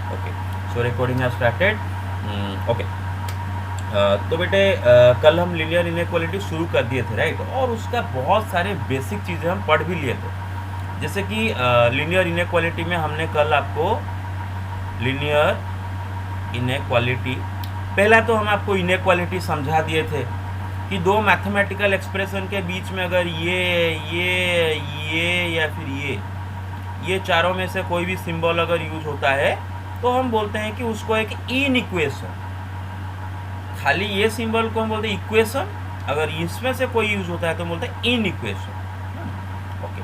Okay, so recording has started. Okay, तो बेटे कल हम लीनियर इनइक्वालिटी शुरू कर दिए थे, राइट, और उसका बहुत सारे बेसिक चीज़ें हम पढ़ भी लिए थे। जैसे कि लीनियर इनइक्वालिटी में हमने कल आपको लीनियर इनइक्वालिटी, पहला तो हम आपको इनइक्वालिटी समझा दिए थे कि दो मैथमेटिकल एक्सप्रेशन के बीच में अगर ये या फिर ये चारों में से कोई भी सिंबल अगर यूज होता है तो हम बोलते हैं कि उसको एक इन इक्वेशन, खाली ये सिंबल को हम बोलते हैं इक्वेशन, अगर इसमें से कोई यूज होता है तो हम बोलते हैं इन इक्वेशन। ओके,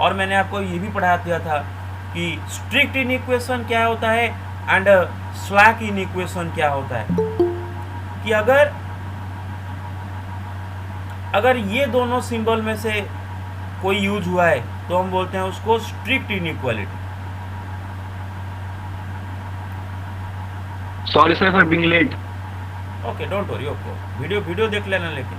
और मैंने आपको ये भी पढ़ा दिया था कि स्ट्रिक्ट इन इक्वेशन क्या होता है एंड स्लैक इन इक्वेशन क्या होता है, कि अगर ये दोनों सिंबल में से कोई यूज हुआ है तो हम बोलते हैं उसको strict inequality. Sorry sir for being late. Okay, don't worry, okay, video देख लेना लेकिन।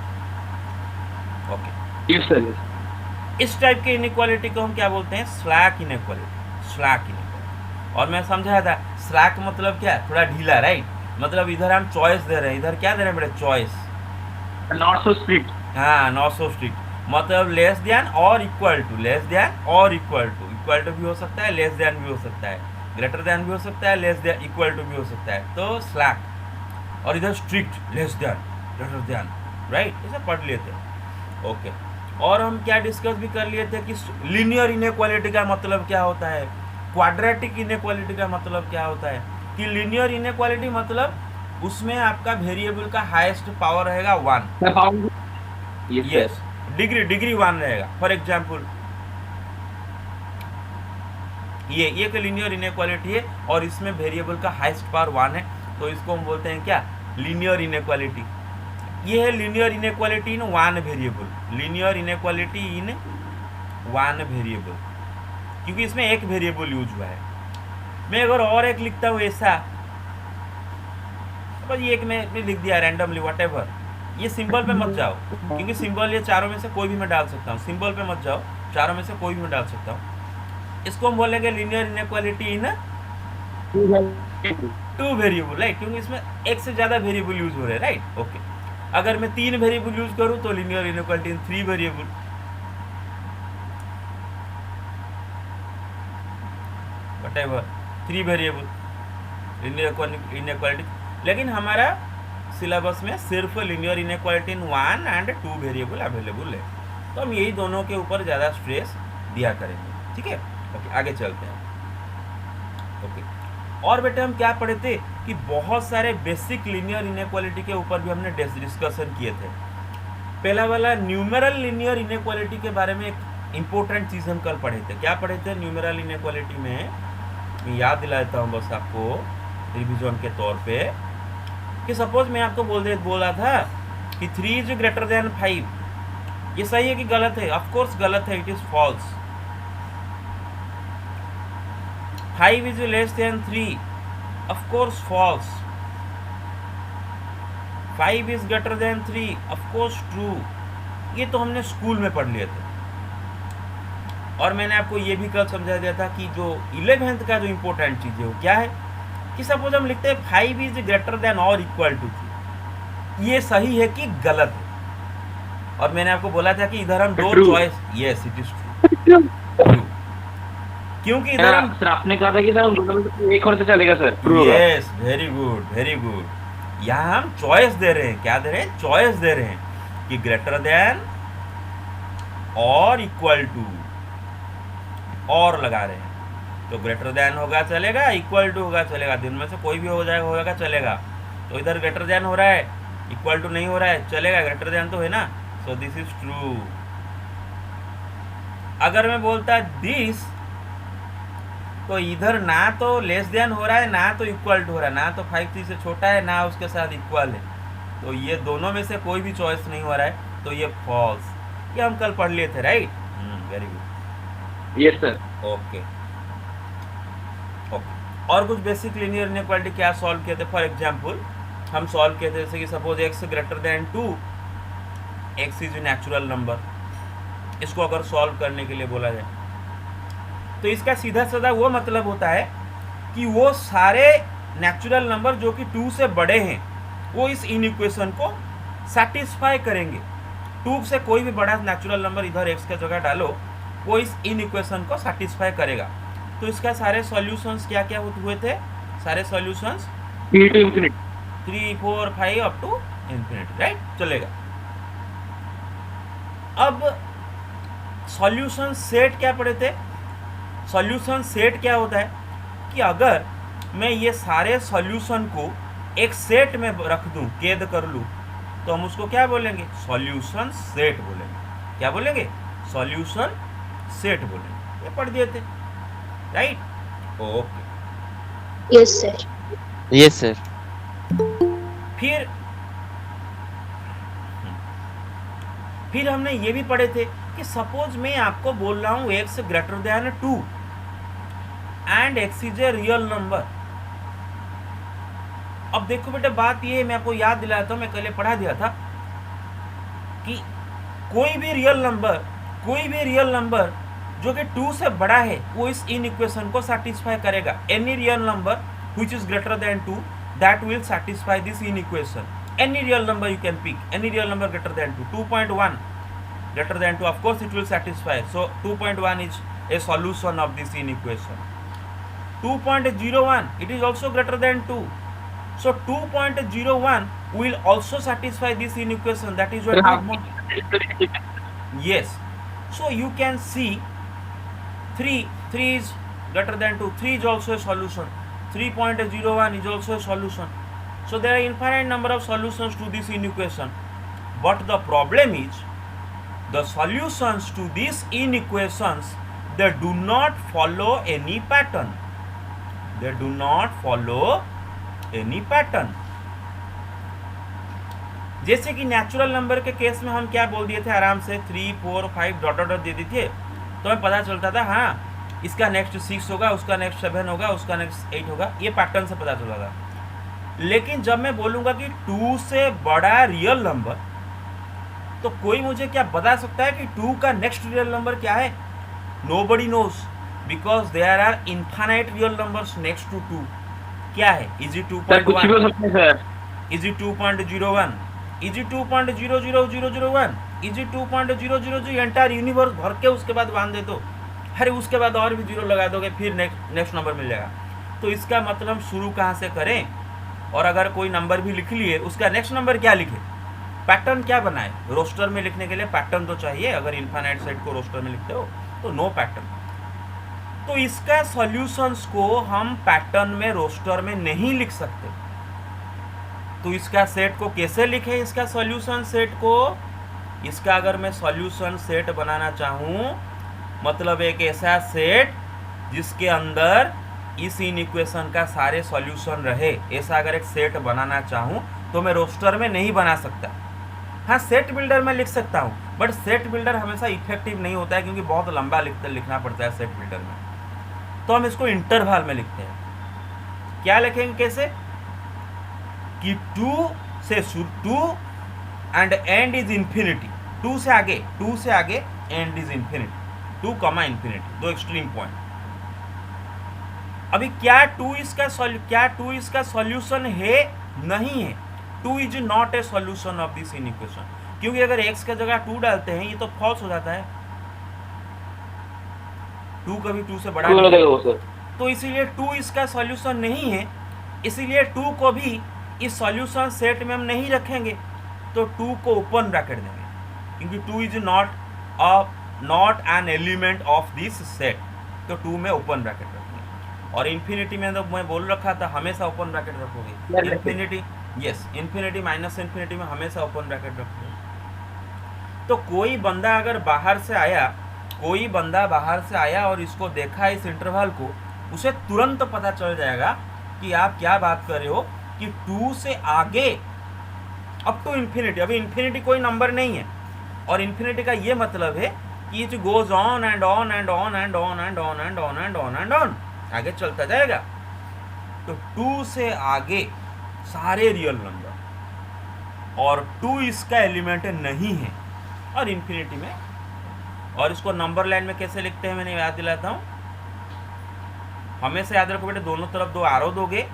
Okay, yes sir. इस टाइप के इनइक्वालिटी को हम क्या बोलते हैं? Slack inequality, slack inequality. और मैं समझाया था स्लैक मतलब क्या, थोड़ा ढीला, राइट, मतलब इधर हम चॉइस दे रहे हैं, इधर क्या दे रहे हैं बेटा? चॉइस। Not so strict. हाँ, नॉट सो स्ट्रिक्ट, मतलब लेस देन और इक्वल टू, लेस देन और इक्वल टू भी हो सकता है, लेस देन भी हो सकता है, ग्रेटर देन भी हो सकता है, लेस देन इक्वल टू भी हो सकता है, तो स्लैक। और इधर strict, less than, greater than, right, ऐसे पढ़ लिए थे। ओके, और हम क्या डिस्कस भी कर लिए थे कि लीनियर इनइक्वालिटी का मतलब क्या होता है, क्वाड्रेटिक इनइक्वालिटी का मतलब क्या होता है। कि लीनियर इनइक्वालिटी मतलब उसमें आपका वेरिएबल का हाईएस्ट पावर रहेगा 1। यस, डिग्री 1 रहेगा। फॉर एग्जाम्पल ये एक लीनियर इनइक्वालिटी है और इसमें वेरिएबल का हाईएस्ट पावर 1 है, तो इसको हम बोलते हैं क्या? Linear inequality. ये है linear inequality in 1 variable, linear inequality in 1 variable, क्योंकि इसमें एक वेरिएबल यूज हुआ है। मैं अगर और एक लिखता हूँ ऐसा, बस ये एक मैं लिख दिया रैंडमली व्हाटएवर, ये सिंबल पे मत जाओ, क्योंकि सिंबल ये चारों में से कोई भी मैं डाल सकता हूँ, सिंबल पे मत जाओ, चारों में से कोई भी मैं डाल सकता हूँ। इसको हम बोलेंगे linear inequality in 2 variable, right, क्योंकि इसमें एक से ज़्यादा वेरिएबल यूज हो रहे हैं, राइट। ओके, अगर मैं 3 वेरिएबल यूज करूँ तो linear inequality in 3 variable, whatever, 3 variable linear inequality. लेकिन हमारा सिलेबस में सिर्फ linear inequality in 1 and 2 variable available है, तो हम यही दोनों के ऊपर ज़्यादा स्ट्रेस दिया करेंगे, ठीक है। ओके, आगे चलते हैं। ओके, और बेटे हम क्या पढ़े थे कि बहुत सारे बेसिक लीनियर इनइक्वालिटी के ऊपर भी हमने डिस्कशन किए थे। पहला वाला न्यूमेरल लीनियर इनइक्वालिटी के बारे में एक इम्पोर्टेंट चीज़ हम कल पढ़े थे। क्या पढ़े थे न्यूमेरल इनइक्वालिटी में? मैं याद दिला देता हूँ बस आपको रिविजन के तौर पे, कि सपोज मैं आपको बोला था कि 3 इज ग्रेटर देन 5, ये सही है कि गलत है? ऑफ कोर्स गलत है, it is false. 5 is less than 3, of course false. 5 is greater than 3, of course true. ये तो हमने स्कूल में पढ़ लिए थे। और मैंने आपको ये भी कल समझा दिया था कि जो 11th का जो इम्पोर्टेंट चीज़ है वो क्या है, कि सपोज हम लिखते हैं 5 इज ग्रेटर देन और इक्वल टू 3, ये सही है कि गलत है? और मैंने आपको बोला था कि इधर हम दो choice, yes it is true, क्योंकि इधर हम सर आपने कहा था कि सर एक और से चलेगा sir. Yes, very good very good. यहाँ हम चॉइस दे रहे हैं, क्या दे रहे हैं? चॉइस दे रहे हैं कि ग्रेटर देन और इक्वल टू, और लगा रहे हैं, तो ग्रेटर देन होगा चलेगा, इक्वल टू होगा चलेगा, दिन में से कोई भी हो जाएगा होगा चलेगा। तो इधर ग्रेटर देन हो रहा है, इक्वल टू नहीं हो रहा है, चलेगा, ग्रेटर देन तो है ना, सो दिस इज ट्रू। अगर मैं बोलता दिस, तो इधर ना तो लेस देन हो रहा है ना तो इक्वल टू हो रहा है, ना तो 5 3 से छोटा है ना उसके साथ इक्वल है, तो ये दोनों में से कोई भी चॉइस नहीं हो रहा है, तो ये फॉल्स। ये हम कल पढ़ लिए थे, right? Very good, yes sir. Okay okay, और कुछ बेसिक लीनियर इनइक्वालिटी क्या सॉल्व किए थे? फॉर एग्जांपल हम सॉल्व किए थे जैसे कि suppose x greater then 2, x is natural number, इसको अगर सॉल्व करने के लिए बोला जाए तो इसका सीधा साधा वो मतलब होता है कि वो सारे नेचुरल नंबर जो कि 2 से बड़े हैं वो इस इनइक्वेशन को सेटिस्फाई करेंगे। 2 से कोई भी बड़ा नेचुरल नंबर इधर x के जगह डालो, वो इस इनइक्वेशन को सेटिस्फाई करेगा। तो इसका सारे सॉल्यूशंस क्या क्या हुए थे? सारे solutions 3 to infinity. 3, 4, 5 up to infinity, right? चलेगा। अब सॉल्यूशन सेट क्या पढ़े थे? सॉल्यूशन सेट क्या होता है कि अगर मैं ये सारे सॉल्यूशन को एक सेट में रख दूं, कैद कर लूं, तो हम उसको क्या बोलेंगे? सॉल्यूशन सेट बोलेंगे। क्या बोलेंगे? सॉल्यूशन सेट बोलेंगे। ये पढ़ दिए थे, right? Okay, yes sir. Yes sir. फिर हमने ये भी पढ़े थे कि सपोज मैं आपको बोल रहा हूँ x greater then 2 and x is a real number. अब देखो बेटे, बात ये है, मैं आपको याद दिलाता हूँ, मैं कल पढ़ा दिया था कि कोई भी रियल नंबर जो कि 2 से बड़ा है वो इस इनइक्वेशन को सेटिस्फाई करेगा। Any real number which is greater then 2 that will satisfy this inequation. Any real number you can pick, any real number greater than 2. 2.1 greater than 2, of course it will satisfy. So 2.1 is a solution of this inequation. 2.01, it is also greater than 2. So 2.01 will also satisfy this inequation. That is what yes. So you can see 3 is greater than 2. 3 is also a solution. 3.01 is also a solution. So there are infinite number of solutions to this inequation, but the problem is the solutions to these inequations, they do not follow any pattern. They do not follow any pattern. जैसे कि natural number के case में हम क्या बोल दिए थे आराम से, 3, 4, 5 डॉट डॉट दे दिए थे, तो हमें पता चलता था हाँ इसका नेक्स्ट 6 होगा, उसका नेक्स्ट 7 होगा, उसका नेक्स्ट 8 होगा, ये पैटर्न से पता चलता था। लेकिन जब मैं बोलूंगा कि 2 से बड़ा रियल नंबर, तो कोई मुझे क्या बता सकता है कि 2 का नेक्स्ट रियल नंबर क्या है? Nobody knows, because there are infinite real numbers next to 2। क्या है? Is it 2.1? Is it 2.01? Is it 2.00001? Is it 2.000? Entire universe भर के उसके बाद बांध दे तो अरे उसके बाद और भी जीरो लगा दोगे, फिर नेक्स्ट नंबर मिल जाएगा। तो इसका मतलब शुरू कहाँ से करें? और अगर कोई नंबर भी लिख लिए, उसका नेक्स्ट नंबर क्या लिखे? पैटर्न क्या बनाए? रोस्टर में लिखने के लिए पैटर्न तो चाहिए। अगर इनफाइनाइट सेट को रोस्टर में लिखते हो तो नो पैटर्न। तो इसका सॉल्यूशंस को हम पैटर्न में, रोस्टर में नहीं लिख सकते। तो इसका सेट को कैसे लिखें? इसका सॉल्यूशन सेट को, इसका अगर मैं सॉल्यूशन सेट बनाना चाहूँ, मतलब एक ऐसा सेट जिसके अंदर इस इनइक्वेशन का सारे सॉल्यूशन रहे, ऐसा अगर एक सेट बनाना चाहूँ तो मैं रोस्टर में नहीं बना सकता। हाँ, सेट बिल्डर में लिख सकता हूँ, बट सेट बिल्डर हमेशा इफेक्टिव नहीं होता है क्योंकि बहुत लंबा लिखना पड़ता है सेट बिल्डर में। तो हम इसको इंटरवल में लिखते हैं। क्या लिखेंगे? कैसे कि 2 से 2 एंड एंड इज इंफिनिटी। 2 से आगे एंड इज इंफिनिटी। 2, इंफिनिटी, दो एक्सट्रीम पॉइंट। अभी क्या 2 इसका सॉल्यूशन है? नहीं है। 2 is not a solution of this inequation, क्योंकि अगर x का जगह 2 डालते हैं ये तो फॉल्स हो जाता है। 2 कभी 2 से बड़ा नहीं है, तो इसीलिए 2 इसका सॉल्यूशन नहीं है। इसीलिए 2 को भी इस सॉल्यूशन सेट में हम नहीं रखेंगे, तो 2 को ओपन ब्रैकेट देंगे, क्योंकि 2 is not an element of this set. तो 2 में ओपन ब्रैकेट रखेंगे। और इन्फिनिटी में तो मैं बोल रखा था हमेशा ओपन ब्रैकेट रखोगे। Infinity, yes, infinity minus infinity में हमेशा ओपन ब्रैकेट रखोगे। तो कोई बंदा अगर बाहर से आया और इसको देखा इस इंटरवल को, उसे तुरंत पता चल जाएगा कि आप क्या बात कर रहे हो कि 2 से आगे अप टू इन्फिनिटी। अभी इन्फिनिटी कोई नंबर नहीं है, और इन्फिनिटी का ये मतलब है कि it goes on and on and on and on and on and on and on and on, आगे चलता जाएगा। तो 2 से आगे सारे रियल नंबर, और 2 इसका एलिमेंट नहीं है। और इन्फिनिटी में, और इसको नंबर लाइन में कैसे लिखते हैं मैंने याद दिलाता हूँ। हमेशा याद रखो बेटे, दोनों तरफ दो आरो दोगे,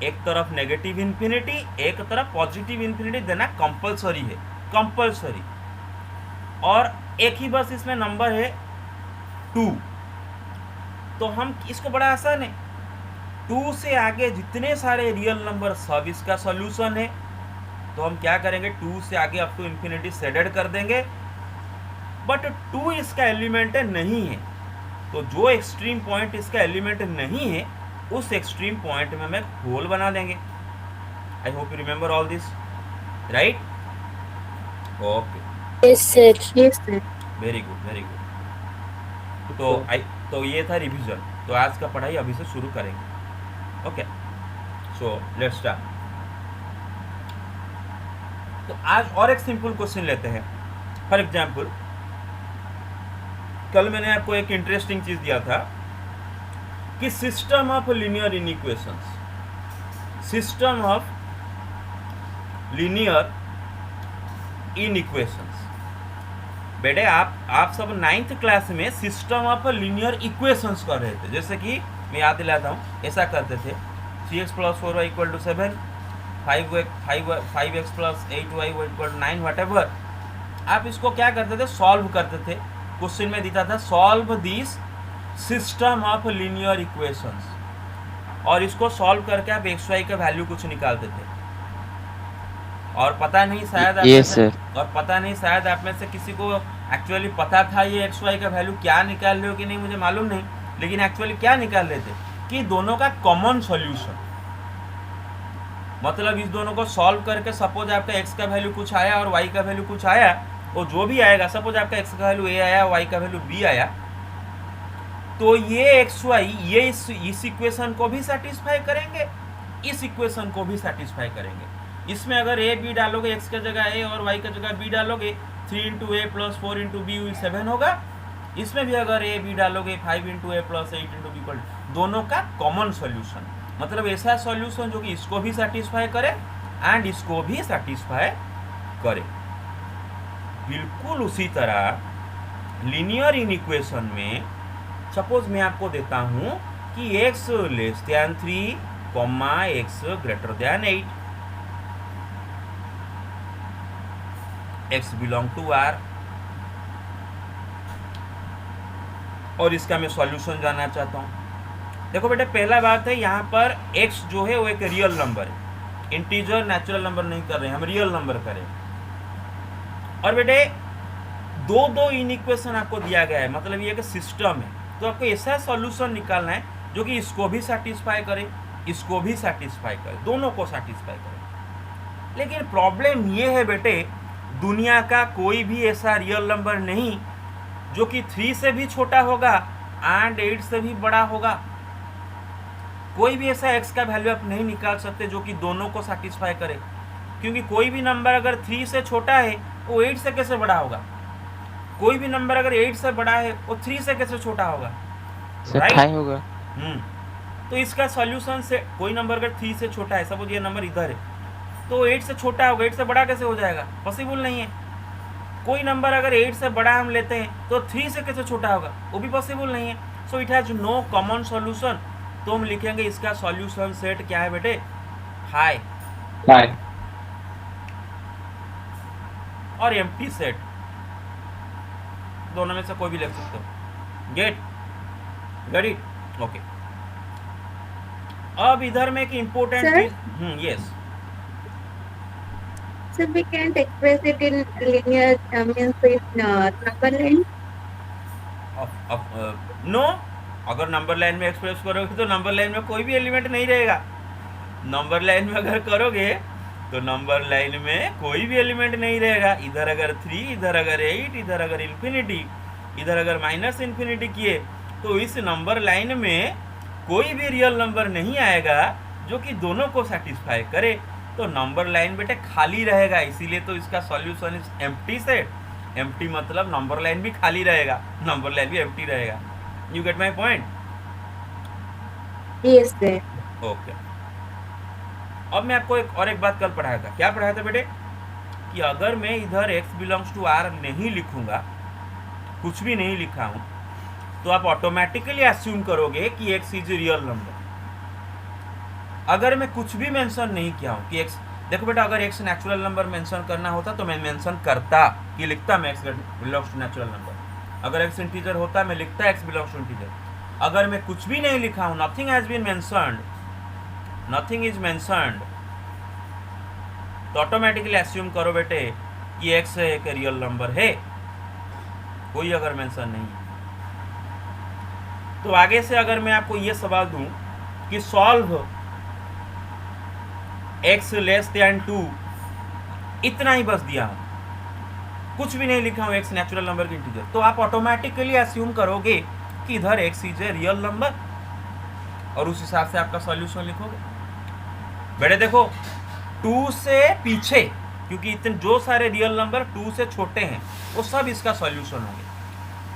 एक तरफ नेगेटिव इन्फिनिटी, एक तरफ पॉजिटिव इन्फिनिटी देना कंपलसरी है, कंपलसरी। और एक ही बस इसमें नंबर है 2, तो हम इसको बड़ा आसान है, 2 से आगे जितने सारे रियल नंबर सब इसका सॉल्यूशन है। तो हम क्या करेंगे, 2 से आगे अप टू इन्फिनिटी शेडेड कर देंगे, बट 2 इसका एलिमेंट नहीं है। तो जो एक्सट्रीम पॉइंट इसका एलिमेंट नहीं है, उस एक्सट्रीम पॉइंट में हम एक होल बना देंगे। आई hope you remember all this, right? Okay, yes sir. Very good, very good. तो ये था रिवीजन। तो आज का पढ़ाई अभी से शुरू करेंगे। Okay, so let's start. तो आज और एक सिंपल क्वेश्चन लेते हैं। फॉर एग्जाम्पल, कल मैंने आपको एक इंटरेस्टिंग चीज दिया था कि system of linear inequations, system of linear inequations. बेटे आप सब 9th क्लास में सिस्टम ऑफ लीनियर इक्वेशंस कर रहे थे। जैसे कि मैं याद दिलाता हूँ, ऐसा करते थे 3x + 4y = 7, 5x + 8y = 9, whatever. आप इसको क्या करते थे, सॉल्व करते थे। क्वेश्चन में देता था solve this system of linear equations, और इसको सॉल्व करके आप एक्स वाई का वैल्यू कुछ निकालते थे। और पता नहीं शायद आप में से किसी को एक्चुअली पता था ये एक्स वाई का वैल्यू क्या निकाल रहे हो कि नहीं, मुझे मालूम नहीं, लेकिन एक्चुअली क्या निकाल रहे थे कि दोनों का कॉमन सॉल्यूशन। मतलब इस दोनों को सॉल्व करके सपोज आपका एक्स का वैल्यू कुछ आया और वाई का वैल्यू कुछ आया, वो जो भी आएगा, सपोज आपका एक्स का वैल्यू ए आया, वाई का वैल्यू बी आया, तो ये एक्स वाई ये इस इक्वेशन को भी सेटिस्फाई करेंगे, इस इक्वेशन को भी सेटिस्फाई करेंगे। इसमें अगर ए बी डालोगे, एक्स की जगह ए और वाई की जगह बी डालोगे, 3 × a + 4 × b 7 होगा। इसमें भी अगर ए बी डालोगे, 5 × a + 8 × b, दोनों का कॉमन सॉल्यूशन। मतलब ऐसा सॉल्यूशन जो कि इसको भी सेटिस्फाई करे एंड इसको भी सेटिस्फाई करे। बिल्कुल उसी तरह लीनियर इनइक्वेशन में सपोज मैं आपको देता हूं कि x <3, x > 8, x belong to R, और इसका मैं सॉल्यूशन जानना चाहता हूं। देखो बेटे, पहला बात है, यहाँ पर x जो है वो एक रियल नंबर है, इंटीजर नेचुरल नंबर नहीं कर रहे हैं, हम रियल नंबर करें। और बेटे दो इनइक्वेशन आपको दिया गया है, मतलब ये एक सिस्टम है, तो आपको ऐसा सॉल्यूशन निकालना है जो कि इसको भी सेटिस्फाई करे, इसको भी सेटिस्फाई करे, दोनों को सेटिस्फाई करे। लेकिन प्रॉब्लम ये है बेटे, दुनिया का कोई भी ऐसा रियल नंबर नहीं जो कि 3 से भी छोटा होगा एंड 8 से भी बड़ा होगा। कोई भी ऐसा x का वैल्यू आप नहीं निकाल सकते जो कि दोनों को सेटिस्फाई करे, क्योंकि कोई भी नंबर अगर 3 से छोटा है वो 8 से कैसे बड़ा होगा, कोई भी नंबर अगर 8 से बड़ा है वो 3 से कैसे छोटा होगा, राइट होगा। तो इसका सॉल्यूशन से कोई नंबर अगर 3 से छोटा है, सपोज ये नंबर इधर है, तो 8 से छोटा होगा, 8 से बड़ा कैसे हो जाएगा, पॉसिबल नहीं है। कोई नंबर अगर 8 से बड़ा हम लेते हैं तो 3 से कैसे छोटा होगा, वो भी पॉसिबल नहीं है। So it has no common solution. तो हम लिखेंगे इसका सॉल्यूशन सेट क्या है बेटे, हाई और एम्प्टी सेट, दोनों में से कोई भी लिख सकते हो। Gate it, okay. अब इधर में एक इम्पोर्टेंट चीज, yes So we can't express it in linear means in number line. No, अगर नंबर लाइन में एक्सप्रेस करोगे तो नंबर लाइन में कोई भी एलिमेंट नहीं रहेगा। नंबर लाइन में अगर करोगे तो नंबर लाइन में कोई भी एलिमेंट नहीं रहेगा। इधर अगर 3, इधर अगर 8, इधर अगर इन्फिनिटी, इधर अगर -इन्फिनिटी किए, तो इस नंबर लाइन में कोई भी रियल नंबर नहीं आएगा जो कि दोनों को सेटिस्फाई करे। तो नंबर लाइन बेटे खाली रहेगा, इसीलिए तो इसका solution is empty set. Empty मतलब नंबर लाइन भी खाली रहेगा, नंबर लाइन भी एम्प्टी रहेगा। You get my point? Yes sir. Okay. अब मैं आपको एक बात कल पढ़ाया था। क्या पढ़ाया था बेटे? कि अगर मैं इधर x belongs to R नहीं लिखूंगा, कुछ भी नहीं लिखा हूं, तो आप ऑटोमेटिकली एज्यूम करोगे कि x इज रियल नंबर। अगर मैं कुछ भी मेंशन नहीं किया हूं कि x, देखो बेटा अगर x नेचुरल नंबर मेंशन करना होता तो मैं मेंशन करता कि लिखता मैं x belongs to natural number. अगर x इंटीजर होता मैं लिखता x बिलोंग्स टू इंटीजर। अगर मैं कुछ भी नहीं लिखा हूं, nothing has been mentioned, nothing is mentioned, तो ऑटोमेटिकली एज्यूम करो बेटे कि x एक रियल नंबर है, कोई अगर मेंशन नहीं है। तो आगे से अगर मैं आपको ये सवाल दूं कि सॉल्व x लेस देन 2, इतना ही बस दिया हूं, कुछ भी नहीं लिखा हूं x नेचुरल नंबर की इंटीजर, तो आप ऑटोमेटिकली एज्यूम करोगे कि इधर x is a real number और उस हिसाब से आपका सॉल्यूशन लिखोगे। बेटे देखो 2 से पीछे, क्योंकि इतने जो सारे रियल नंबर 2 से छोटे हैं वो सब इसका सॉल्यूशन होंगे।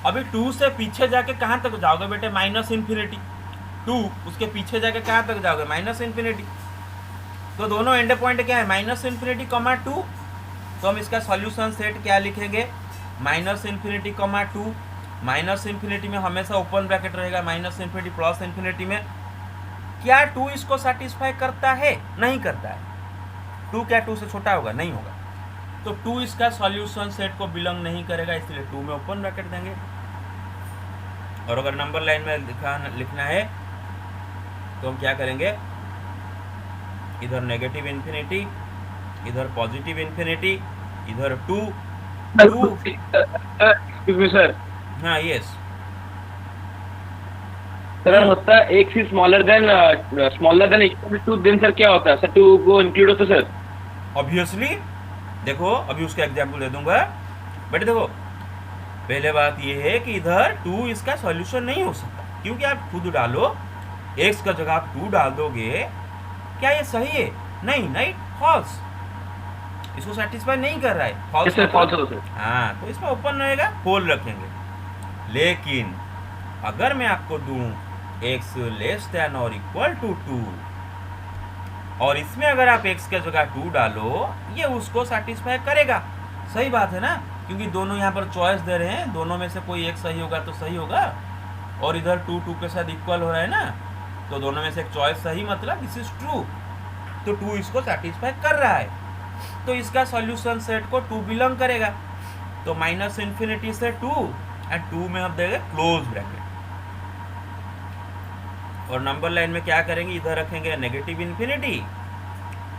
अभी 2 से पीछे जाके कहां तक जाओगे बेटे? Minus infinity. 2 उसके पीछे जाके कहां तक जाओगे? Minus infinity. तो दोनों एंड पॉइंट क्या है? Minus infinity comma 2। तो हम इसका सॉल्यूशन सेट क्या लिखेंगे? Minus infinity comma 2। Minus infinity में हमेशा ओपन ब्रैकेट रहेगा, माइनस इन्फिनिटी प्लस इन्फिनिटी में। क्या 2 इसको सेटिस्फाई करता है? नहीं करता है। 2 क्या 2 से छोटा होगा? नहीं होगा। तो 2 इसका सॉल्यूशन सेट को बिलोंग नहीं करेगा, इसलिए 2 में ओपन ब्रैकेट देंगे। और अगर नंबर लाइन में लिखना है तो हम क्या करेंगे? इधर नेगेटिव इन्फिनिटी, इधर पॉजिटिव इन्फिनिटी, इधर 2। Excuse me sir. हाँ यस सर होता है x is smaller than equal to, then sir क्या होता है सर? 2 को इंक्लूड होता है सर? ऑब्वियसली। देखो अभी उसका एग्जाम्पल दे दूंगा। बेटे देखो पहले बात ये है कि इधर 2 इसका सॉल्यूशन नहीं हो सकता, क्योंकि आप खुद डालो x का जगह आप 2 डाल दोगे। क्या ये सही है? नहीं, नहीं, फॉल्स। इसको सेटिस्फाई नहीं कर रहा है, फॉल्स। हाँ, तो इसमें ओपन रहेगा, होल रखेंगे। लेकिन अगर मैं आपको दूं x लेस देन और इक्वल टू 2 और इसमें अगर आप x के जगह 2 डालो, ये उसको सेटिस्फाई करेगा। सही बात है ना, क्योंकि दोनों यहाँ पर चॉइस दे रहे हैं, दोनों में से कोई एक सही होगा तो सही होगा। और इधर 2 2 के साथ इक्वल हो रहा है ना, तो दोनों में से एक चॉइस सही, मतलब दिस इज ट्रू। तो 2 इसको सेटिस्फाई कर रहा है, तो इसका सॉल्यूशन सेट को 2 बिलोंग करेगा। तो माइनस इन्फिनिटी से 2 एंड 2 में हम देंगे क्लोज ब्रैकेट। और नंबर लाइन में क्या करेंगे? इधर रखेंगे नेगेटिव इन्फिनिटी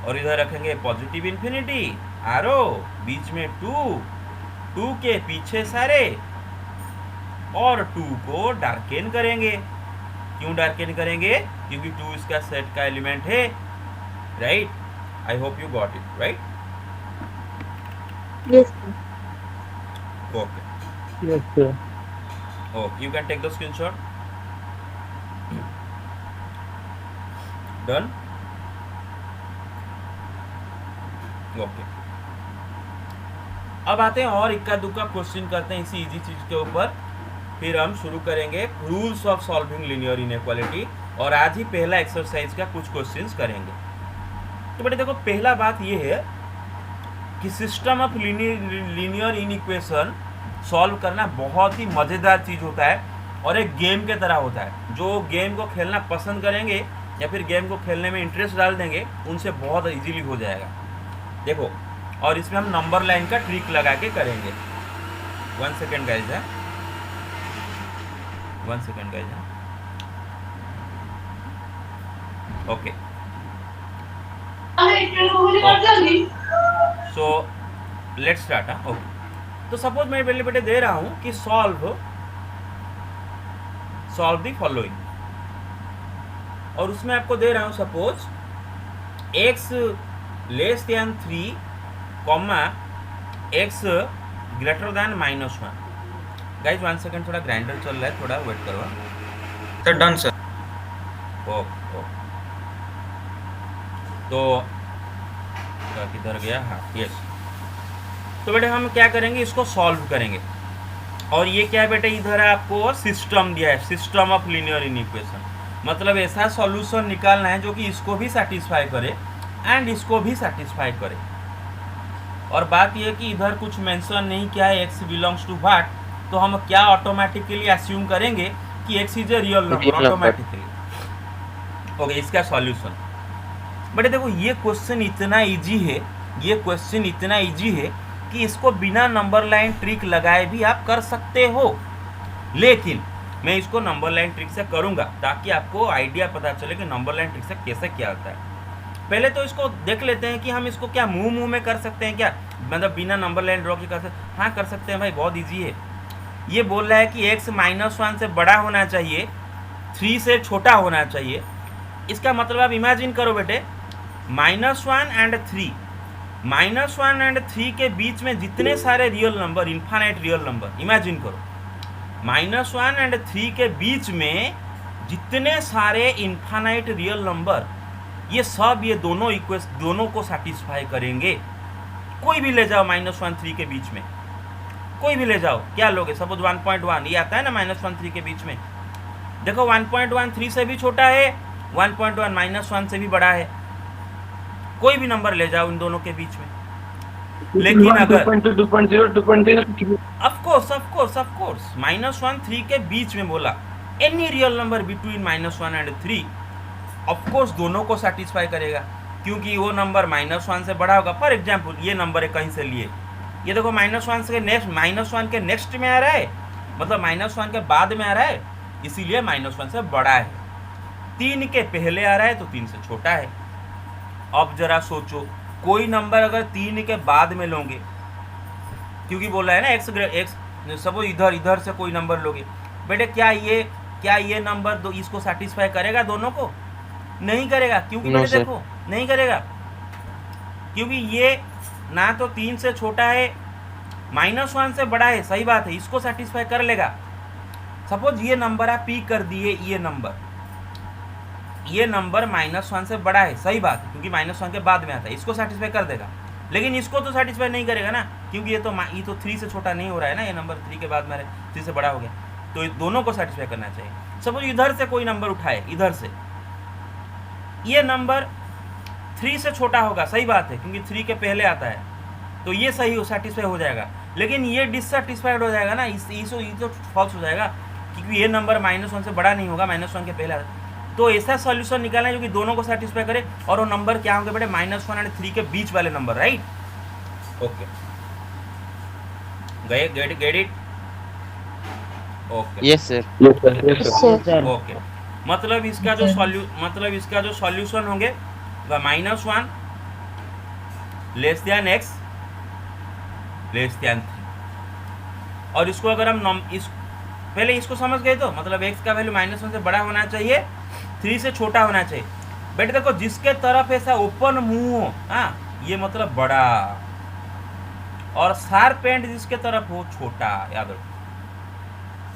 और इधर रखेंगे पॉजिटिव इन्फिनिटी, आरो बीच में 2 के पीछे सारे, और 2 को डार्केन करेंगे। क्यों डार्केन करेंगे? क्योंकि 2 इसका सेट का एलिमेंट है, right? I hope you got it, right? Yes, sir. Okay, yes sir. Okay, you can take the screenshot. Done? Okay, अब आते हैं और इक्का दुक्का क्वेश्चन करते हैं इसी इजी चीज के ऊपर, फिर हम शुरू करेंगे rules of solving linear inequality. और आज ही पहला एक्सरसाइज का कुछ क्वेश्चंस करेंगे। तो बेटे देखो पहला बात ये है कि system of linear inequation solve करना बहुत ही मज़ेदार चीज़ होता है और एक गेम के तरह होता है। जो गेम को खेलना पसंद करेंगे या फिर गेम को खेलने में इंटरेस्ट डाल देंगे, उनसे बहुत इजीली हो जाएगा। देखो, और इसमें हम नंबर लाइन का ट्रिक लगा के करेंगे। 1 सेकेंड गाइज है, 1 सेकेंड गाइज है। Okay, so let's start. Okay, तो सपोज मैं पहले बेटे दे रहा हूं कि सॉल्व द फॉलोइंग, और उसमें आपको दे रहा हूं suppose x less than 3 comma x greater than -1। Guys 1 second, थोड़ा ग्राइंडर चल रहा है, थोड़ा वेट करो सर। Done sir. ओके, तो किधर गया? हाँ यस। तो बेटे हम क्या करेंगे? इसको सॉल्व करेंगे। और ये क्या है बेटे? इधर आपको सिस्टम दिया है, सिस्टम ऑफ लीनियर इनइक्वेशन। मतलब ऐसा सॉल्यूशन निकालना है जो कि इसको भी सेटिस्फाई करे एंड इसको भी सेटिस्फाई करे। और बात यह है कि इधर कुछ मेंशन नहीं किया है x बिलोंग्स टू व्हाट, तो हम क्या ऑटोमेटिकली अस्यूम करेंगे कि x is a real number Real number. Automatically. Okay, इसका सॉल्यूशन। बट देखो ये क्वेश्चन इतना इजी है, ये क्वेश्चन इतना इजी है कि इसको बिना नंबर लाइन ट्रिक लगाए भी आप कर सकते हो, लेकिन मैं इसको नंबर लाइन ट्रिक से करूंगा ताकि आपको आइडिया पता चले कि नंबर लाइन ट्रिक से कैसे क्या होता है। पहले तो इसको देख लेते हैं कि हम इसको क्या मुंह में कर सकते हैं क्या, मतलब बिना नंबर लाइन ड्रॉ के कर सकते। हाँ कर सकते हैं भाई, बहुत ईजी है। ये बोल रहा है कि x -1 से बड़ा होना चाहिए, 3 से छोटा होना चाहिए। इसका मतलब आप इमेजिन करो बेटे, -1 एंड 3, -1 एंड 3 के बीच में जितने सारे real number, infinite real number, imagine करो -1 एंड 3 के बीच में जितने सारे इन्फानाइट रियल नंबर, ये सब ये दोनों को सेटिस्फाई करेंगे। कोई भी ले जाओ -1 3 के बीच में, कोई भी ले जाओ, क्या लोगे? सपोज 1.1 ये आता है ना -1 3 के बीच में। देखो 1.1 3 से भी छोटा है, 1.1 -1 से भी बड़ा है। कोई भी नंबर ले जाओ इन दोनों के बीच में। लेकिन अगर 2.2, 2.0, 2.0 ऑफ कोर्स -1 3 के बीच में बोला, any real number between -1 and 3 of course दोनों को सेटिस्फाई करेगा, क्योंकि वो नंबर -1 से बड़ा होगा। फॉर एग्जांपल ये नंबर है कहीं से लिए, ये देखो -1 के नेक्स्ट में आ रहा है, मतलब -1 के बाद में आ रहा है, इसीलिए -1 से बड़ा है। 3 के पहले आ रहा है तो 3 से छोटा है। अब जरा सोचो, कोई नंबर अगर 3 के बाद में लोगे, क्योंकि बोला है ना x सपोज इधर से कोई नंबर लोगे, बेटे क्या ये नंबर दो इसको सेटिस्फाई करेगा दोनों को? नहीं करेगा, क्योंकि No, बेटे sir. देखो नहीं करेगा, क्योंकि ये ना तो 3 से छोटा है, -1 से बड़ा है, सही बात है, इसको सेटिस्फाई कर लेगा। सपोज ये नंबर आप पी कर दिए, ये नंबर -1 से बड़ा है, सही बात है, क्योंकि -1 के बाद में आता है, इसको सेटिस्फाई कर देगा। लेकिन इसको तो सेटिस्फाई नहीं करेगा ना, क्योंकि ये तो 3 से छोटा नहीं हो रहा है ना, ये नंबर 3 के बाद में 3 से बड़ा हो गया, तो दोनों को सेटिस्फाई करना चाहिए। सपोज इधर से कोई नंबर उठाए, इधर से ये नंबर 3 से छोटा होगा, सही बात है, क्योंकि 3 के पहले आता है, तो ये सही सेटिस्फाई हो जाएगा। लेकिन ये डिससेटिस्फाइड हो जाएगा ना, ये तो फॉल्स हो जाएगा, क्योंकि ये नंबर -1 से बड़ा नहीं होगा, -1 के पहले आता है। तो ऐसा सॉल्यूशन निकालना है जो कि दोनों को सेटिस्फाई करे, और वो नंबर क्या होंगे बेटे? -1 एंड 3 के बीच वाले number, right? Okay, gate it? Okay Yes, sir. Okay, मतलब इसका जो सॉल्यूशन होंगे वह -1 x <3। और इसको अगर हम पहले इसको समझ गए तो मतलब x का वैल्यू -1 से बड़ा होना चाहिए, 3 से छोटा होना चाहिए। बेटे देखो, जिसके तरफ ऐसा ओपन मुंह हो, हाँ, ये मतलब बड़ा, और शार्प एंड जिसके तरफ हो छोटा, याद रखो।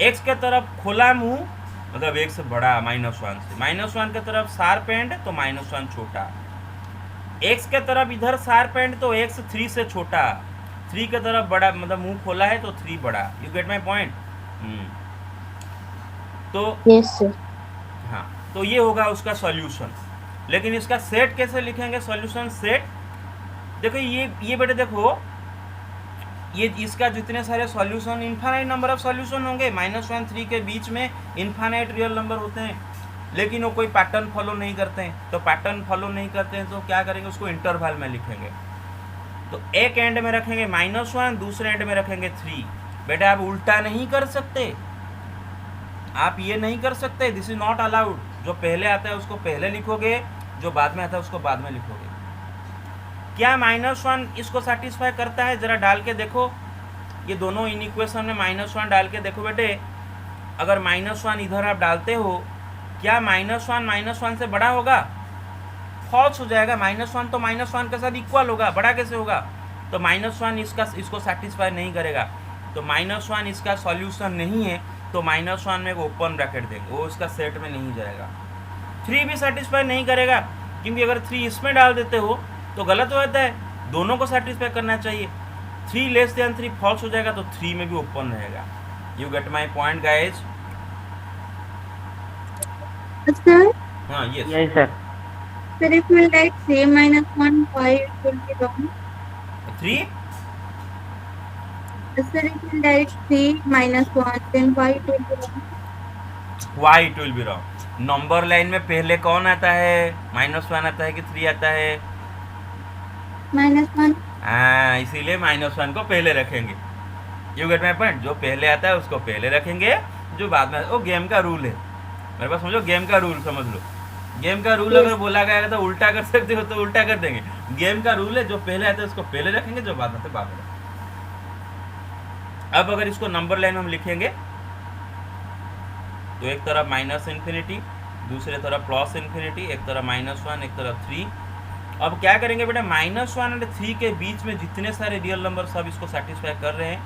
x के तरफ खोला मुंह मतलब x से बड़ा, -1 से, -1 के तरफ शार्प एंड तो -1 छोटा, x के तरफ इधर शार्प एंड तो x 3 से छोटा, 3 के तरफ बड़ा, मतलब मुंह खोला है तो 3 बड़ा। You get my point? तो Yes, sir. हाँ, तो ये होगा उसका सॉल्यूशन। लेकिन इसका सेट कैसे लिखेंगे? सॉल्यूशन सेट, देखो ये बेटे देखो, ये इसका जितने सारे solution, infinite number of solution होंगे, -1 3 के बीच में इन्फानाइट रियल नंबर होते हैं, लेकिन वो कोई पैटर्न फॉलो नहीं करते हैं। तो पैटर्न फॉलो नहीं करते हैं तो क्या करेंगे? उसको इंटरवल में लिखेंगे। तो एक एंड में रखेंगे -1, दूसरे एंड में रखेंगे 3। बेटा आप उल्टा नहीं कर सकते, आप ये नहीं कर सकते, दिस इज नॉट अलाउड। जो पहले आता है उसको पहले लिखोगे, जो बाद में आता है उसको बाद में लिखोगे। क्या -1 इसको सेटिस्फाई करता है? जरा डाल के देखो, ये दोनों इन इक्वेशन में -1 डाल के देखो बेटे। अगर -1 इधर आप डालते हो, क्या -1 से बड़ा होगा? फॉल्स हो जाएगा। -1 तो -1 के साथ इक्वल होगा, बड़ा कैसे होगा? तो -1 इसको सेटिस्फाई नहीं करेगा, तो -1 इसका सॉल्यूशन नहीं है, तो -1 में ओपन ब्रैकेट देंगे, वो इसका सेट में नहीं जाएगा। 3 भी सेटिस्फाई नहीं करेगा, क्योंकि अगर 3 इसमें डाल देते हो तो गलत हो जाता है, दोनों को सेटिस्फाई करना चाहिए। 3 लेस देन 3 फॉल्स हो जाएगा, तो 3 में भी ओपन रहेगा। You get my point guys? Sir, हाँ, yes Yes, sir. sir, if we write 3 - 1, why it will be wrong? 3 Sir, it will write 3 minus 1, then why it will be wrong? Why it will be wrong. Number line में पहले कौन आता है, -1 आता है कि 3 आता है? -1. हाँ, इसीलिए -1 को पहले रखेंगे। You get my point. जो पहले आता है उसको पहले रखेंगे, जो बाद में, वो गेम का रूल है मेरे पास, समझो गेम का रूल समझ लो। गेम का रूल अगर बोला गया तो उल्टा कर सकते हो तो उल्टा कर देंगे। गेम का रूल है, जो पहले आता है उसको पहले रखेंगे, जो बाद में आता है बाद में रखेंगे। अब अगर इसको नंबर लाइन में हम लिखेंगे तो एक तरफ -∞, दूसरे तरफ +∞, एक तरफ -1, एक तरफ 3। अब क्या करेंगे बेटा, -1 और 3 के बीच में जितने सारे रियल नंबर सब इसको सेटिस्फाई कर रहे हैं,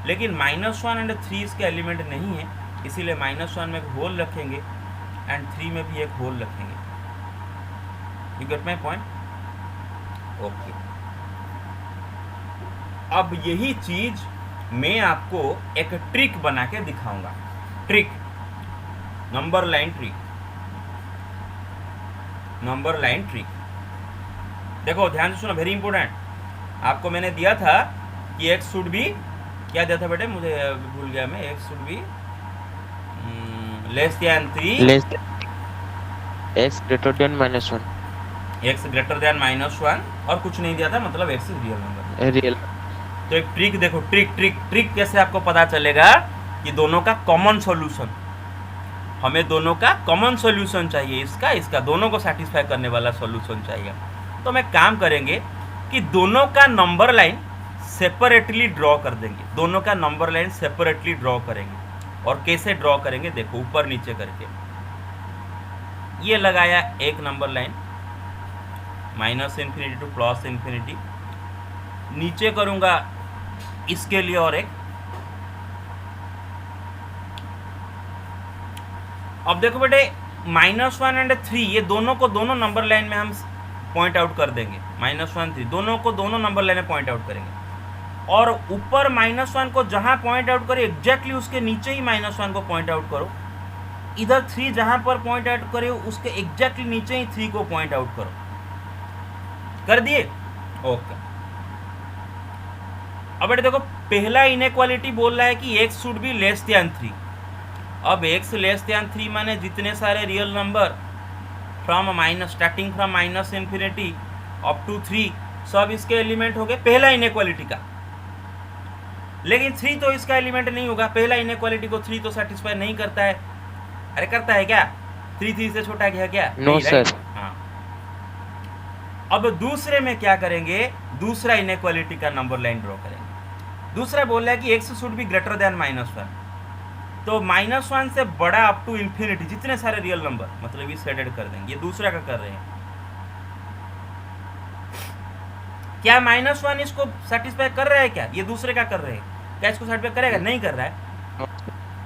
लेकिन -1 और 3 इसके एलिमेंट नहीं है, इसीलिए -1 में एक होल रखेंगे एंड 3 में भी एक होल रखेंगे। You get my point? Okay. अब यही चीज मैं आपको एक ट्रिक बना के दिखाऊंगा। Trick, number line trick, number line trick. देखो ध्यान से सुनो, वेरी इंपॉर्टेंट। आपको मैंने दिया था कि x शुड बी, क्या दिया था बेटे, मुझे भूल गया मैं, x should be less than 3, x greater than -1, x greater than -1, और कुछ नहीं दिया था, मतलब x is real number. Real. तो एक ट्रिक देखो, ट्रिक कैसे आपको पता चलेगा कि दोनों का कॉमन सॉल्यूशन, हमें दोनों का कॉमन सॉल्यूशन चाहिए, इसका दोनों को सेटिस्फाई करने वाला सॉल्यूशन चाहिए। तो हम एक काम करेंगे कि दोनों का नंबर लाइन सेपरेटली ड्रॉ कर देंगे, दोनों का नंबर लाइन सेपरेटली ड्रॉ करेंगे। और कैसे ड्रॉ करेंगे, देखो ऊपर नीचे करके। ये लगाया एक नंबर लाइन -∞ टू +∞, नीचे करूंगा इसके लिए और एक। अब देखो बेटे, -1 एंड 3 ये दोनों को दोनों नंबर लाइन में हम पॉइंट आउट कर देंगे। -1 3 दोनों को दोनों नंबर लाइन में पॉइंट आउट करेंगे, और ऊपर -1 को जहां पॉइंट आउट करो एग्जैक्टली उसके नीचे ही -1 को पॉइंट आउट करो। इधर 3 जहां पर पॉइंट आउट करे उसके एग्जैक्टली नीचे ही 3 को पॉइंट आउट करो। कर दिए? ओके। अब बेटे देखो, पहला इनइक्वालिटी बोल रहा है कि x should be less than 3। अब x लेस देन 3 माने जितने सारे real number starting from -∞ up to 3 सब इसके एलिमेंट हो गए पहला इनइक्वालिटी का। लेकिन 3 तो इसका एलिमेंट नहीं होगा, पहला इनइक्वालिटी को 3 तो सेटिस्फाई नहीं करता है। अरे करता है क्या? 3 से छोटा है क्या? No sir. हाँ। अब दूसरे में क्या करेंगे, दूसरा इनइक्वालिटी का नंबर लाइन ड्रॉ करेंगे। दूसरा बोल रहा है कि x should be greater than -1, तो -1 से बड़ा अप टू इन्फिनिटी जितने सारे रियल नंबर, मतलब इस शेडेड कर देंगे। ये दूसरा का कर रहे हैं। क्या -1 इसको सेटिस्फाई कर रहा है क्या? ये दूसरे का कर रहे हैं, क्या इसको सेटिस्फाई करेगा? नहीं कर रहा है,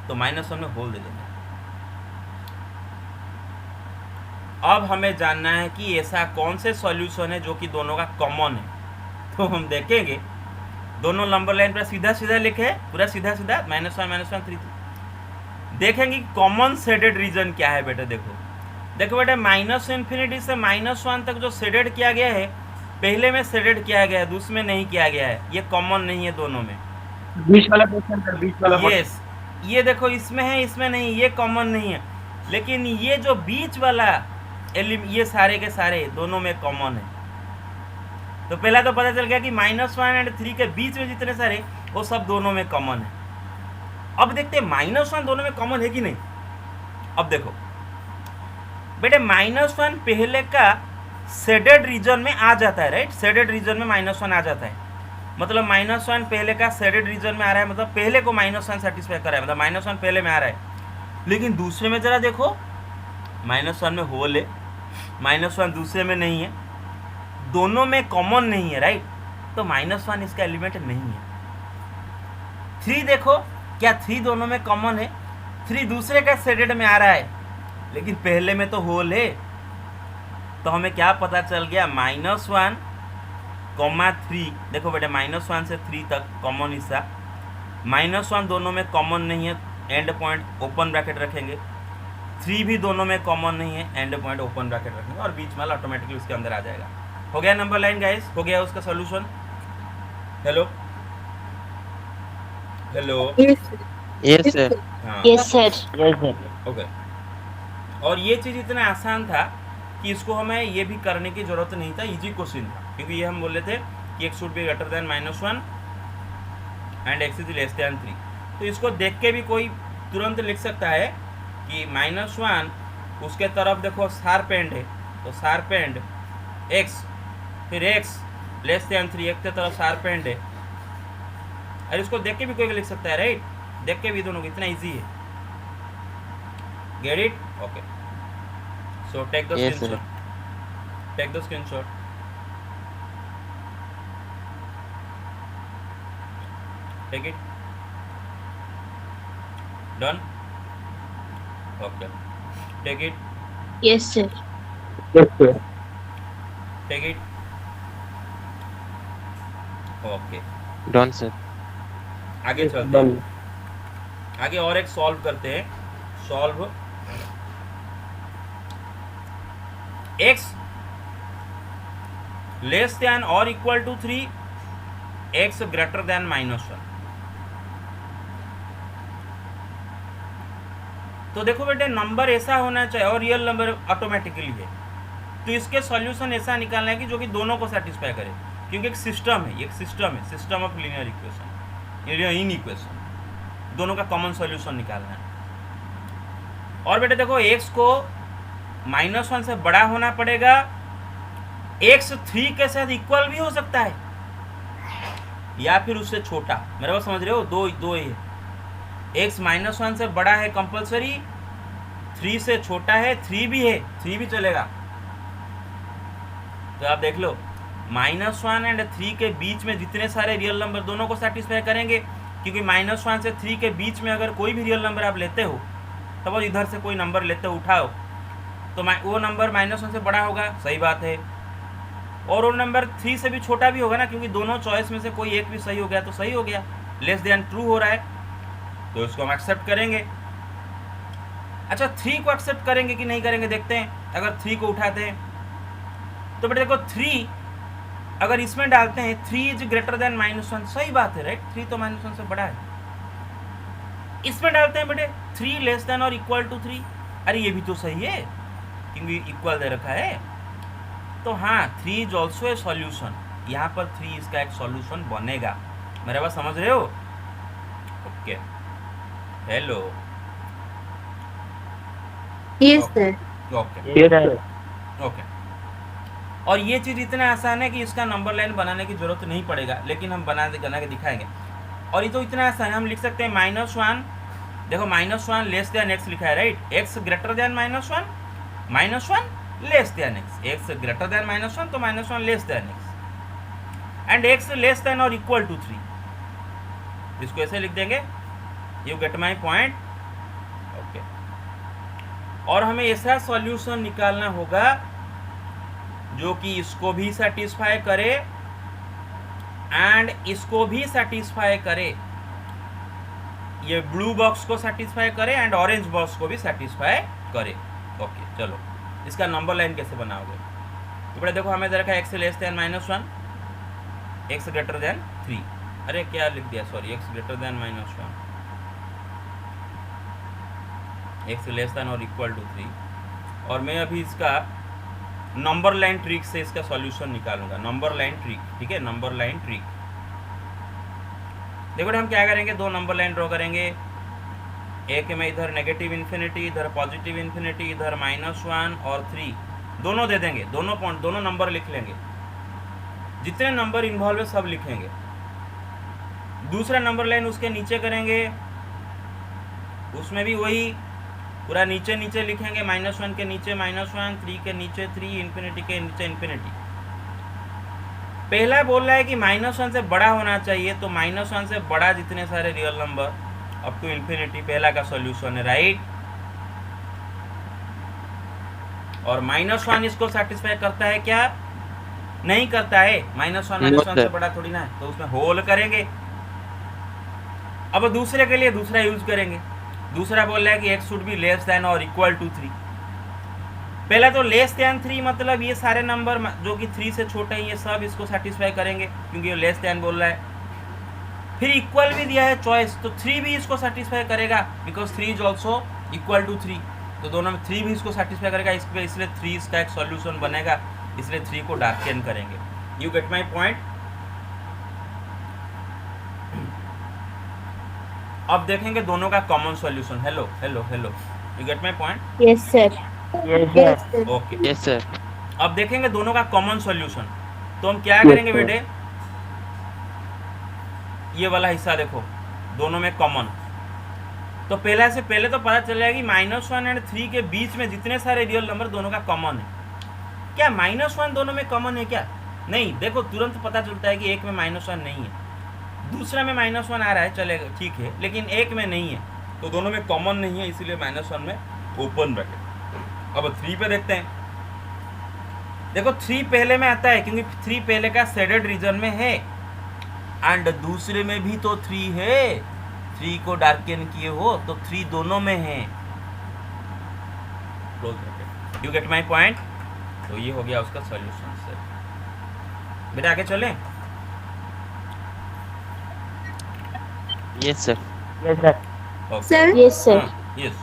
तो -1 में होल दे देंगे। अब हमें जानना है कि ऐसा कौन से सॉल्यूशन है जो कि दोनों का कॉमन है। तो हम देखेंगे दोनों नंबर लाइन पर सीधा सीधा लिखे, पूरा सीधा सीधा -1 3। देखेंगे कॉमन शेडेड रीजन क्या है बेटा। देखो बेटा, -∞ से -1 तक जो शेडेड किया गया है, पहले में शेडेड किया गया है, दूसरे में नहीं किया गया है। ये कॉमन नहीं है दोनों में। बीच वाला क्वेश्चन सर, बीच वाला। यस, ये देखो इसमें है, इसमें नहीं, ये कॉमन नहीं है। लेकिन ये जो बीच वाला ये सारे के सारे दोनों में कॉमन है। तो पहला तो पता चल गया कि -1 एंड 3 के बीच में जितने सारे वो सब दोनों में कॉमन है। अब देखते हैं -1 दोनों में कॉमन है कि नहीं। अब देखो बेटे, -1 पहले का शेडेड रीजन में आ जाता है, राइट। शेडेड रीजन में -1 आ जाता है, मतलब -1 पहले का शेडेड रीजन में आ रहा है, मतलब पहले को -1 सेटिस्फाई कर रहा है, मतलब -1 पहले में आ रहा है। लेकिन दूसरे में जरा देखो, -1 में होल है, -1 दूसरे में नहीं है, दोनों में कॉमन नहीं है, राइट। तो -1 इसका एलिमेंट नहीं है। 3 देखो, क्या 3 दोनों में कॉमन है? 3 दूसरे का शेडेड में आ रहा है, लेकिन पहले में तो होल है। तो हमें क्या पता चल गया, -1, 3। देखो बेटे, -1 से 3 तक कॉमन हिस्सा, -1 दोनों में कॉमन नहीं है, एंड पॉइंट ओपन ब्रैकेट रखेंगे। 3 भी दोनों में कॉमन नहीं है, एंड पॉइंट ओपन ब्रैकेट रखेंगे, और बीच वाला ऑटोमेटिकली उसके अंदर आ जाएगा। हो गया नंबर लाइन गाइस, हो गया उसका solution. Hello, hello. Yes, sir. Yes, Yes, sir. sir. हाँ Yes, sir. ओके। और ये चीज़ इतना आसान था कि इसको हमें ये भी करने की ज़रूरत नहीं था, इजी क्वेश्चन था, क्योंकि ये हम बोले थे कि x should be greater than -1 and x is less than 3। तो इसको देख के भी कोई तुरंत लिख सकता है कि -1 उसके तरफ देखो शार्प एंड है, तो शार्प एंड x, फिर x लेस देन 3 एक के तरफ शार्प एंड है। और इसको देख के भी कोई लिख सकता है, राइट? देख के भी दोनों इतना ईजी है। Get it? Okay, so take the Yes, sir. Screenshot, take the screenshot, take it, done, okay, take it, Yes, sir. Take it, okay. Done, sir. आगे चलते हैं, आगे और एक सॉल्व करते हैं। सॉल्व x लेस देन और equal to 3, x greater than -1। तो देखो बेटे, नंबर ऐसा होना चाहिए और रियल नंबर ऑटोमेटिकली है, तो इसके सॉल्यूशन ऐसा निकालना है कि जो कि दोनों को सेटिस्फाई करे, क्योंकि एक सिस्टम है, एक सिस्टम है, system of linear equation, in equation दोनों का कॉमन सॉल्यूशन निकालना है। और बेटे देखो, x को -1 से बड़ा होना पड़ेगा, x 3 के साथ इक्वल भी हो सकता है या फिर उससे छोटा। मेरे को समझ रहे हो? दो ही है, x -1 से बड़ा है कंपलसरी, 3 से छोटा है, 3 भी है, 3 भी चलेगा। तो आप देख लो, -1 एंड 3 के बीच में जितने सारे रियल नंबर दोनों को सेटिस्फाई करेंगे, क्योंकि -1 से 3 के बीच में अगर कोई भी रियल नंबर आप लेते हो, तब इधर से कोई नंबर लेते हो, उठाओ, तो वो नंबर -1 से बड़ा होगा, सही बात है, और वो नंबर 3 से भी छोटा भी होगा ना, क्योंकि दोनों चॉइस में से कोई एक भी सही हो गया तो सही हो गया, लेस देन ट्रू हो रहा है, तो इसको हम एक्सेप्ट करेंगे। अच्छा, 3 को एक्सेप्ट करेंगे कि नहीं करेंगे देखते हैं। अगर 3 को उठाते हैं तो बेटे देखो, 3 अगर इसमें डालते हैं, 3 इज ग्रेटर देन -1, सही बात है, राइट? 3 तो -1 से बड़ा है। इसमें डालते हैं बेटे 3 लेस देन और इक्वल टू 3, अरे ये भी तो सही है, क्योंकि इक्वल दे रखा है, तो हाँ, 3 इज ऑल्सो ए सॉल्यूशन, यहाँ पर 3 इसका एक सॉल्यूशन बनेगा। मेरे बात समझ रहे हो? Okay, hello, Yes, sir. Okay, okay. और ये चीज़ इतना आसान है कि इसका नंबर लाइन बनाने की जरूरत नहीं पड़ेगा, लेकिन हम बना के दिखाएंगे। और ये तो इतना आसान है, हम लिख सकते हैं -1, देखो -1 लेस देन x लिखा है, right? x greater than -1, -1 less than x, x greater than -1 तो -1 less than x, and x less than और इक्वल टू 3, इसको ऐसे लिख देंगे। You get my point? Okay. और हमें ऐसा सॉल्यूशन निकालना होगा जो कि इसको भी सेटिस्फाई करे एंड इसको भी सेटिस्फाई करे, ये ब्लू बॉक्स को सेटिस्फाई करे एंड ऑरेंज बॉक्स को भी सेटिस्फाई करे। ओके, चलो इसका नंबर लाइन कैसे बनाओगे? तो बड़े देखो, हमें दे रखा है x less then -1, x greater than 3, अरे क्या लिख दिया, sorry, x greater than -1, x less than और इक्वल टू 3। और मैं अभी इसका नंबर लाइन ट्रिक से इसका सॉल्यूशन निकालूंगा, नंबर लाइन ट्रिक, ठीक है? Number line trick. देखो हम क्या करेंगे, 2 नंबर लाइन ड्रॉ करेंगे, एक में इधर नेगेटिव इन्फिनिटी, इधर पॉजिटिव इन्फिनिटी, इधर -1 और 3 दोनों दे देंगे, दोनों पॉइंट, दोनों नंबर लिख लेंगे, जितने नंबर इन्वॉल्व है सब लिखेंगे। दूसरा नंबर लाइन उसके नीचे करेंगे, उसमें भी वही पूरा नीचे नीचे लिखेंगे, -1 के नीचे -1, 3 के नीचे 3, इन्फिनिटी के नीचे इन्फिनिटी। पहला बोल रहा है कि -1 से बड़ा होना चाहिए, तो -1 से बड़ा जितने सारे real number up to infinity, पहला का सॉल्यूशन है, राइट? और -1 इसको सेटिस्फाई करता है क्या? नहीं करता है, -1 से बड़ा थोड़ी ना है, तो उसमें होल करेंगे। अब दूसरे के लिए दूसरा यूज करेंगे, दूसरा बोल रहा है कि x should be less than और इक्वल टू 3। पहला तो लेस देन 3 मतलब ये सारे नंबर जो कि 3 से छोटे हैं, ये सब इसको सेटिस्फाई करेंगे, क्योंकि ये लेस देन बोल रहा है। फिर इक्वल भी दिया है चॉइस, तो 3 भी इसको सेटिस्फाई करेगा because 3 is also equal to 3, तो दोनों में 3 भी इसको सेटिस्फाई करेगा, इसलिए 3 इसका एक सॉल्यूशन बनेगा, इसलिए 3 को डार्कन करेंगे। You get my point. अब देखेंगे दोनों का common solution. Hello hello hello, you get my point? Yes, sir. Yes, sir. Okay, Yes, sir. अब देखेंगे दोनों का कॉमन सॉल्यूशन। तो हम क्या करेंगे बेटे, ये वाला हिस्सा देखो, दोनों में कॉमन, तो पहले तो पता चल जाएगा कि -1 एंड 3 के बीच में जितने सारे रियल नंबर दोनों का कॉमन है। क्या -1 दोनों में कॉमन है क्या? नहीं, देखो तुरंत पता चलता है कि एक में -1 नहीं है, दूसरे में -1 आ रहा है, चलेगा ठीक है, लेकिन एक में नहीं है, तो दोनों में कॉमन नहीं है, इसीलिए -1 में ओपन ब्रैकेट। अब 3 पे देखते हैं। देखो 3 पहले में आता है क्योंकि 3 पहले का शेडेड रीजन में है, एंड दूसरे में भी तो 3 है, 3 को डार्कन किए हो तो 3 दोनों में है, close bracket. You get my point? तो ये हो गया उसका सॉल्यूशन सर। बेटा आगे चलें? Yes, sir. Okay. Sir, Yes, sir. Yes.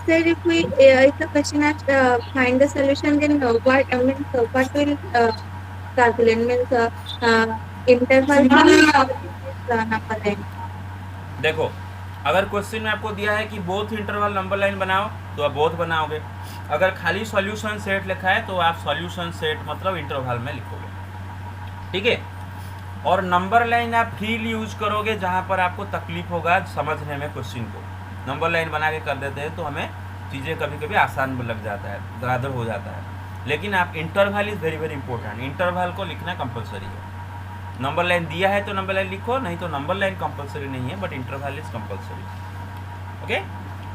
sir, if the question has find the solution, then what will calculate means interval number line. देखो, अगर क्वेश्चन में आपको दिया है कि बोथ इंटरवल नंबर लाइन बनाओ तो आप बोथ बनाओगे, अगर खाली सॉल्यूशन सेट लिखा है तो आप सॉल्यूशन सेट मतलब इंटरवल में लिखोगे, ठीक है। और नंबर लाइन आप फ्रीली यूज करोगे जहाँ पर आपको तकलीफ होगा समझने में क्वेश्चन को। नंबर लाइन बना के कर देते हैं तो हमें चीज़ें कभी कभी आसान लग जाता है, दरादर हो जाता है, लेकिन आप interval is very very important, interval को लिखना कंपलसरी है। नंबर लाइन दिया है तो नंबर लाइन लिखो, नहीं तो नंबर लाइन कंपलसरी नहीं है, but interval is compulsory. Okay,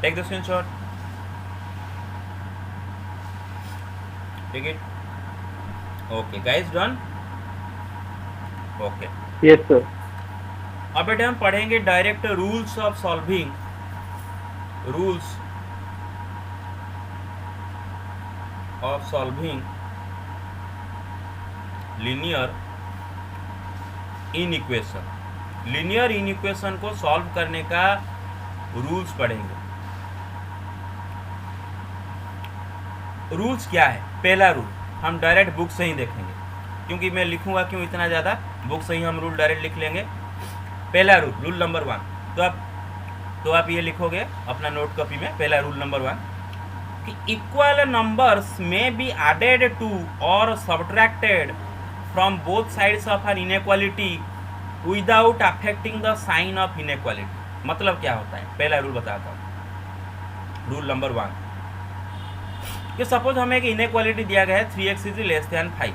take the screenshot, take it. Okay guys, done? Okay, yes sir. अब बेटे हम पढ़ेंगे direct rules of solving, rules of solving linear inequation. Linear inequation को सॉल्व करने का rules पढ़ेंगे। रूल्स क्या है? पहला रूल हम डायरेक्ट बुक से ही देखेंगे, क्योंकि मैं लिखूंगा क्यों इतना ज़्यादा, बुक से ही हम रूल डायरेक्ट लिख लेंगे। पहला रूल, रूल नंबर 1, तो आप ये लिखोगे अपना नोट कॉपी में। पहला रूल नंबर 1 कि equal numbers may be added to और subtracted from both sides of an inequality without affecting the sign of inequality. मतलब क्या होता है? पहला रूल बताता हूँ। रूल नंबर 1 कि सपोज हमें एक इनइक्वालिटी दिया गया है 3x इज लेस देन 5।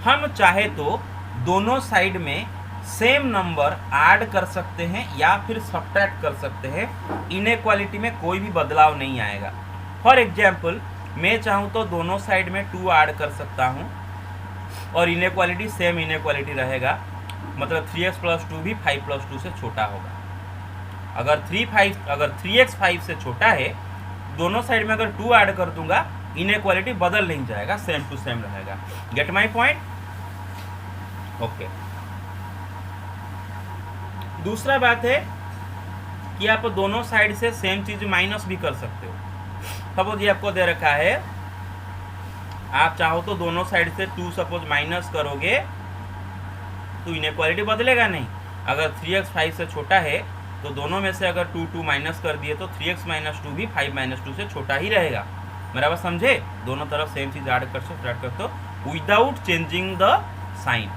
हम चाहे तो दोनों साइड में सेम नंबर ऐड कर सकते हैं या फिर सब्ट्रैक्ट कर सकते हैं, इनइक्वालिटी में कोई भी बदलाव नहीं आएगा। फॉर एग्जाम्पल, मैं चाहूँ तो दोनों साइड में 2 ऐड कर सकता हूँ और इनइक्वालिटी सेम इनइक्वालिटी रहेगा, मतलब 3x + 2 भी 5 + 2 से छोटा होगा। अगर 3x 5 से छोटा है, दोनों साइड में अगर 2 ऐड कर दूंगा, इनइक्वालिटी बदल नहीं जाएगा, सेम टू सेम रहेगा। Gate my point? ओके। दूसरा बात है कि आप दोनों साइड से सेम चीज माइनस भी कर सकते हो। सपोज ये आपको दे रखा है, आप चाहो तो दोनों साइड से 2 सपोज माइनस करोगे तो इनइक्वालिटी बदलेगा नहीं। अगर 3x 5 से छोटा है तो दोनों में से अगर 2 माइनस कर दिए तो 3x - 2 भी 5 - 2 से छोटा ही रहेगा। मेरा बात समझे? दोनों तरफ सेम चीज ऐड कर सकते हो विदाउट चेंजिंग द साइन,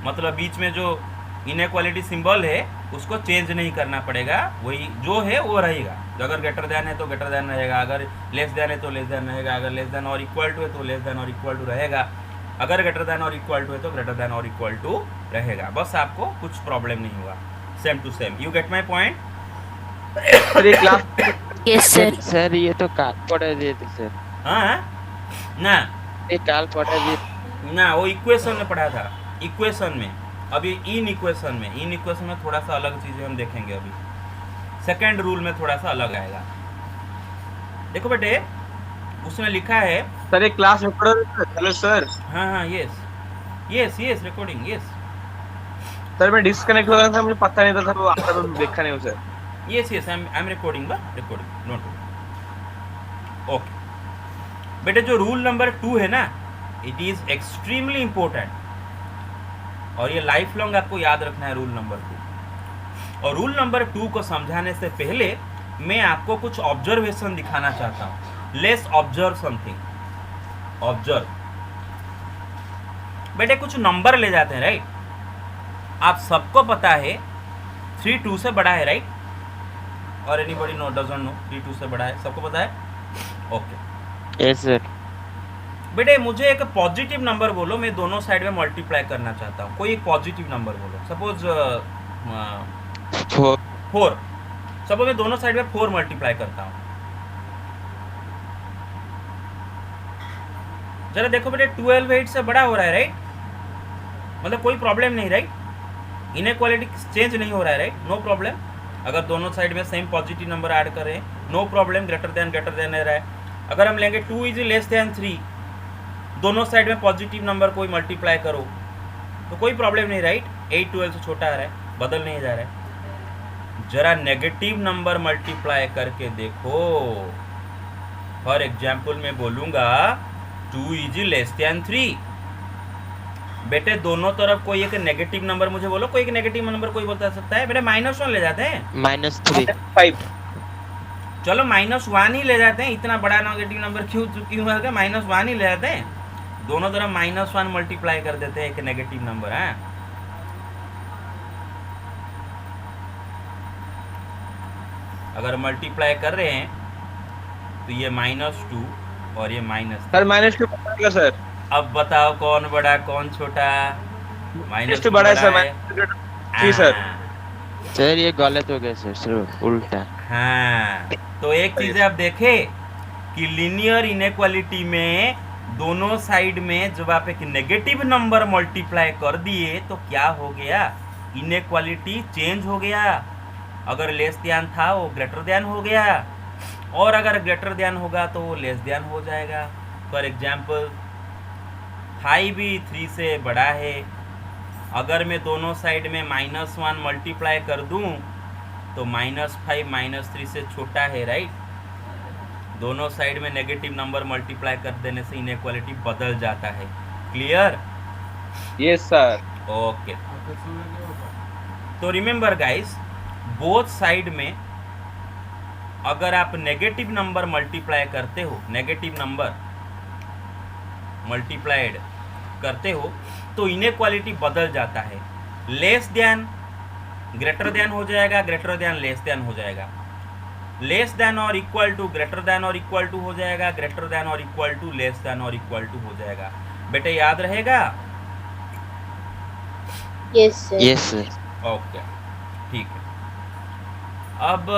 मतलब बीच में जो इनइक्वालिटी सिंबल है उसको चेंज नहीं करना पड़ेगा, वही जो है वो रहेगा। अगर ग्रेटर देन है तो ग्रेटर देन रहेगा, अगर लेस देन है तो लेस देन रहेगा, अगर लेस देन और इक्वल टू है तो लेस देन और इक्वल टू रहेगा, अगर ग्रेटर देन और इक्वल टू है तो ग्रेटर देन और इक्वल टू रहेगा। बस आपको कुछ प्रॉब्लम नहीं होगा, same to same. You get my point? Yes, sir. Sir ये तो काल पढ़ा दिए थे सर। हाँ ना ये काल पढ़ा दिए। ना, वो इक्वेशन में पढ़ा था, इक्वेशन में। अभी इन इक्वेशन में थोड़ा सा अलग चीज़ें हम देखेंगे। अभी सेकेंड रूल में थोड़ा सा अलग आएगा। देखो बेटे, उसमें लिखा है सर एक क्लास रिकॉर्डर। Hello sir. हाँ, यस रिकॉर्डिंग, यस। सर मैं डिस्कनेक्ट हो गया था, मुझे पता नहीं था सर, वो आपका तो देखा नहीं sir. yes I am recording note okay. बेटे जो रूल नंबर 2 है ना, इट इज एक्सट्रीमली इंपॉर्टेंट और ये लाइफ लॉन्ग आपको याद रखना है रूल नंबर 2। और रूल नंबर 2 को समझाने से पहले मैं आपको कुछ ऑब्जर्वेशन दिखाना चाहता हूँ। Let's observe something. ऑब्जर्व बेटे, कुछ नंबर ले जाते हैं राइट। आप सबको पता है 3 2 से बड़ा है राइट, और एनीबॉडी नो डजंट नो 3 2 से बड़ा है, सबको पता है ओके। Yes sir. बेटे मुझे एक पॉजिटिव नंबर बोलो, मैं दोनों साइड में मल्टीप्लाई करना चाहता हूँ। कोई एक पॉजिटिव नंबर बोलो, सपोज 4। सपोज मैं दोनों साइड में 4 मल्टीप्लाई करता हूँ। जरा देखो बेटे 12 8 से बड़ा हो रहा है राइट, मतलब कोई प्रॉब्लम नहीं राइट, इनइक्वालिटी चेंज नहीं हो रहा है राइट, नो प्रॉब्लम। अगर दोनों साइड में सेम पॉजिटिव नंबर ऐड करें नो प्रॉब्लम, ग्रेटर देन रहा है। अगर हम लेंगे 2 इज लेस देन 3, दोनों साइड में पॉजिटिव नंबर कोई मल्टीप्लाई करो तो कोई प्रॉब्लम नहीं राइट। 8 12 से छोटा आ रहा है, बदल नहीं जा रहा है। जरा नेगेटिव नंबर मल्टीप्लाई करके देखो। फॉर एग्जाम्पल मैं बोलूँगा 2 इज लेस देन 3। बेटे दोनों तरफ कोई एक नेगेटिव नंबर मुझे बोलो, कोई एक नेगेटिव नंबर कोई बता सकता है? बेटे -1 ले जाते हैं, -3। 5 चलो -1 ही ले जाते हैं, इतना बड़ा नेगेटिव नंबर क्यों है, -1 ही ले जाते हैं। दोनों तरफ -1 मल्टीप्लाई कर देते हैं एक नेगेटिव नंबर है। अगर मल्टीप्लाई कर रहे हैं तो ये -2 और ये -3। सर -2 बड़ा सर। अब बताओ कौन बड़ा कौन छोटा? -2 बड़ा है सर। जी सर। सर ये गलत हो गया सर, उल्टा। हाँ, तो एक चीज आप देखें कि लीनियर इनइक्वालिटी में दोनों साइड में जब आप एक नेगेटिव नंबर मल्टीप्लाई कर दिए तो क्या हो गया, इनइक्वालिटी चेंज हो गया। अगर लेस देन था वो ग्रेटर देन हो गया, और अगर ग्रेटर देन होगा तो वो लेस देन हो जाएगा। फॉर एग्जाम्पल 5 भी 3 से बड़ा है। अगर मैं दोनों साइड में -1 मल्टीप्लाई कर दूं तो -5 -3 से छोटा है राइट। दोनों साइड में नेगेटिव नंबर मल्टीप्लाई कर देने से इनइक्वालिटी बदल जाता है। क्लियर? Yes sir. ओके, तो रिमेंबर गाइस, बोथ साइड में अगर आप नेगेटिव नंबर मल्टीप्लाई करते हो, नेगेटिव नंबर मल्टीप्लाइड करते हो तो इनइक्वालिटी बदल जाता है। लेस देन ग्रेटर देन हो जाएगा, ग्रेटर देन लेस देन हो जाएगा, लेस देन और इक्वल टू ग्रेटर देन और इक्वल टू हो जाएगा, ग्रेटर देन और इक्वल टू लेस देन और इक्वल टू हो जाएगा। बेटे याद रहेगा? Yes sir. Yes sir. Okay ठीक है। अब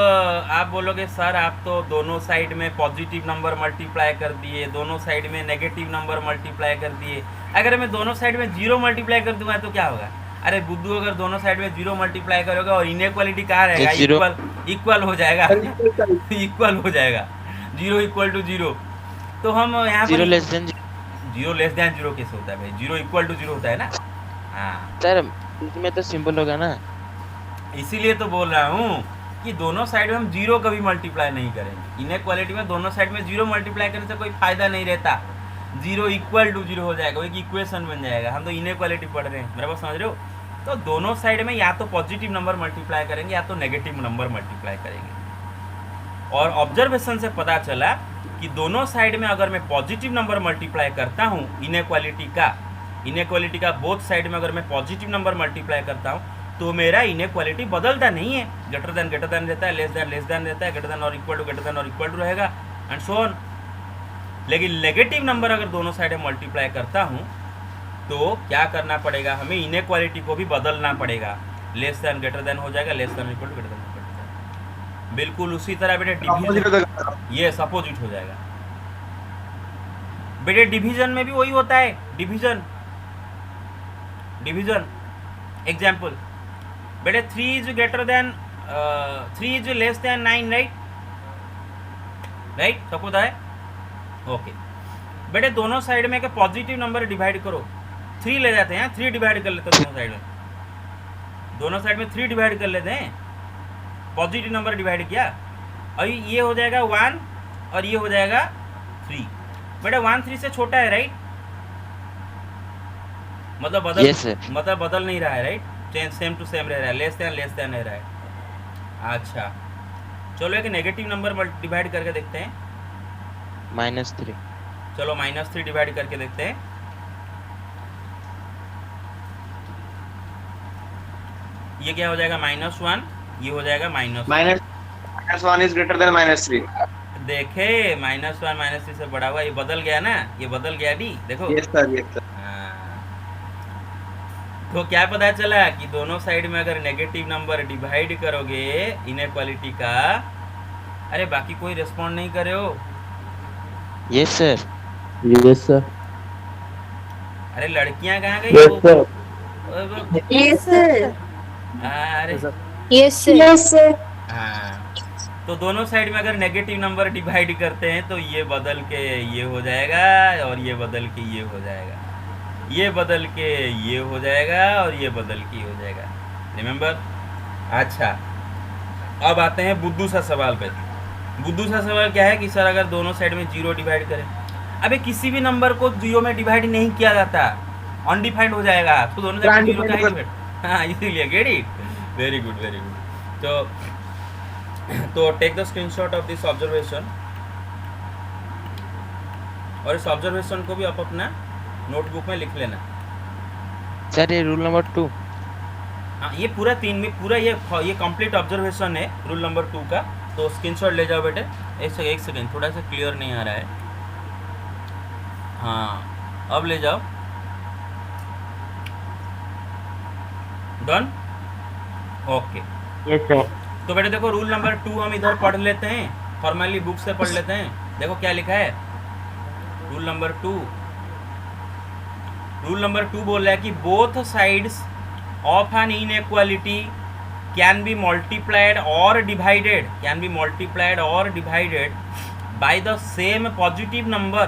आप बोलोगे सर आप तो दोनों साइड में पॉजिटिव नंबर मल्टीप्लाई कर दिए, दोनों साइड में नेगेटिव नंबर मल्टीप्लाई कर दिए, अगर मैं दोनों साइड में 0 मल्टीप्लाई कर दूंगा तो क्या होगा? अरे बुद्धू, अगर दोनों साइड में 0 मल्टीप्लाई करोगे और इनइक्वालिटी कहाँ रहेगा? इक्वल हो जाएगा। इक्वल हो जाएगा, 0 इक्वल टू 0। तो हम यहाँ 0 लेस देन 0 लेस देन 0 कैसे होता है भाई? 0 इक्वल टू 0 होता है ना। हाँ, सर इसमें तो सिंपल होगा ना, इसीलिए तो बोल रहा हूँ कि दोनों साइड में हम 0 कभी मल्टीप्लाई नहीं करेंगे। इनइक्वालिटी में दोनों साइड में 0 मल्टीप्लाई करने से कोई फायदा नहीं रहता। 0 इक्वल टू 0 हो जाएगा, वो एक इक्वेशन बन जाएगा। हम तो इनइक्वालिटी पढ़ रहे हैं, मेरा बात समझ रहे हो? तो दोनों साइड में या तो पॉजिटिव नंबर मल्टीप्लाई करेंगे या तो नेगेटिव नंबर मल्टीप्लाई करेंगे। और ऑब्जर्वेशन से पता चला कि दोनों साइड में अगर मैं पॉजिटिव नंबर मल्टीप्लाई करता हूँ इनइक्वालिटी का बोथ साइड में अगर मैं पॉजिटिव नंबर मल्टीप्लाई करता हूँ तो मेरा इनइक्वालिटी बदलता नहीं है। ग्रेटर देन रहता है, लेस देन रहता है, ग्रेटर देन और इक्वल टू रहेगा एंड सो ऑन। लेकिन नेगेटिव नंबर अगर दोनों साइड में मल्टीप्लाई करता हूँ तो क्या करना पड़ेगा? हमें इनइक्वालिटी को भी बदलना पड़ेगा। लेस देन ग्रेटर देन हो जाएगा, less than equal to greater than. बिल्कुल उसी तरह बेटे डिवीजन, ये अपोजिट हो जाएगा। बेटे डिवीजन में भी वही होता है। डिवीजन एग्जाम्पल बेटे 3 is greater than 3 is less then 9 right सबको पता है? ओके बेटे दोनों साइड में एक पॉजिटिव नंबर डिवाइड करो, 3 ले जाते हैं, 3 डिवाइड कर लेते हैं दोनों साइड में। दोनों साइड में 3 डिवाइड कर लेते हैं, पॉजिटिव नंबर डिवाइड किया, और ये हो जाएगा 1 और ये हो जाएगा 3। बेटा 1 3 से छोटा है राइट, मतलब बदल Yes, sir. मतलब बदल नहीं रहा है right, change same to same रह रहा है, लेस देन रह रहा है। अच्छा चलो एक नेगेटिव नंबर डिवाइड करके देखते हैं। -3. चलो -3 डिवाइड करके देखते हैं। ये क्या हो जाएगा -1, ये हो जाएगा -1। -1 is greater than -3. देखे -1 -3 से बड़ा हुआ, ये बदल गया ना, ये बदल गया डी, देखो। Yes sir, yes sir. हाँ। तो क्या पता चला कि दोनों साइड में अगर नेगेटिव नंबर डिवाइड करोगे इनइक्वालिटी का, अरे बाकी कोई रिस्पॉन्ड नहीं करे हो, Yes, sir. Yes, sir. अरे लड़कियां कहाँ गई Yes, हो? sir. Yes, sir. अरे Yes, sir. Yes, sir. हाँ, तो दोनों साइड में अगर नेगेटिव नंबर डिवाइड करते हैं तो ये बदल के ये हो जाएगा और ये बदल के ये हो जाएगा, ये बदल के ये हो जाएगा और ये बदल के ये हो जाएगा, रिमेंबर। अच्छा अब आते हैं बुद्धू सा सवाल पे। बुद्धू सा सवाल क्या है कि सर अगर दोनों साइड में 0 डिवाइड करें, अबे किसी भी नंबर को 0 में डिवाइड नहीं किया जाता, अनडिफाइंड हो जाएगा, तो दोनों साइड में 0 का ही डिवाइड, हाँ इसीलिए get it, very good very good. तो take the screenshot of this observation, और इस ऑब्जर्वेशन को भी आप अपना नोटबुक में लिख लेना। Sir, ये रूल नंबर 2. हाँ ये पूरा 3 में पूरा ये कंप्लीट ऑब्जर्वेशन है रूल नंबर 2 का, तो स्क्रीनशॉट ले जाओ बेटे। एक सेकेंड थोड़ा सा क्लियर नहीं आ रहा है, हाँ अब ले जाओ, डन, ओके। Yes, sir. तो बेटे देखो रूल नंबर 2 हम इधर पढ़ लेते हैं, फॉर्मली बुक से पढ़ लेते हैं। देखो क्या लिखा है रूल नंबर 2। रूल नंबर 2 बोल रहा है कि both sides of an inequality can be multiplied और divided, by the same positive number.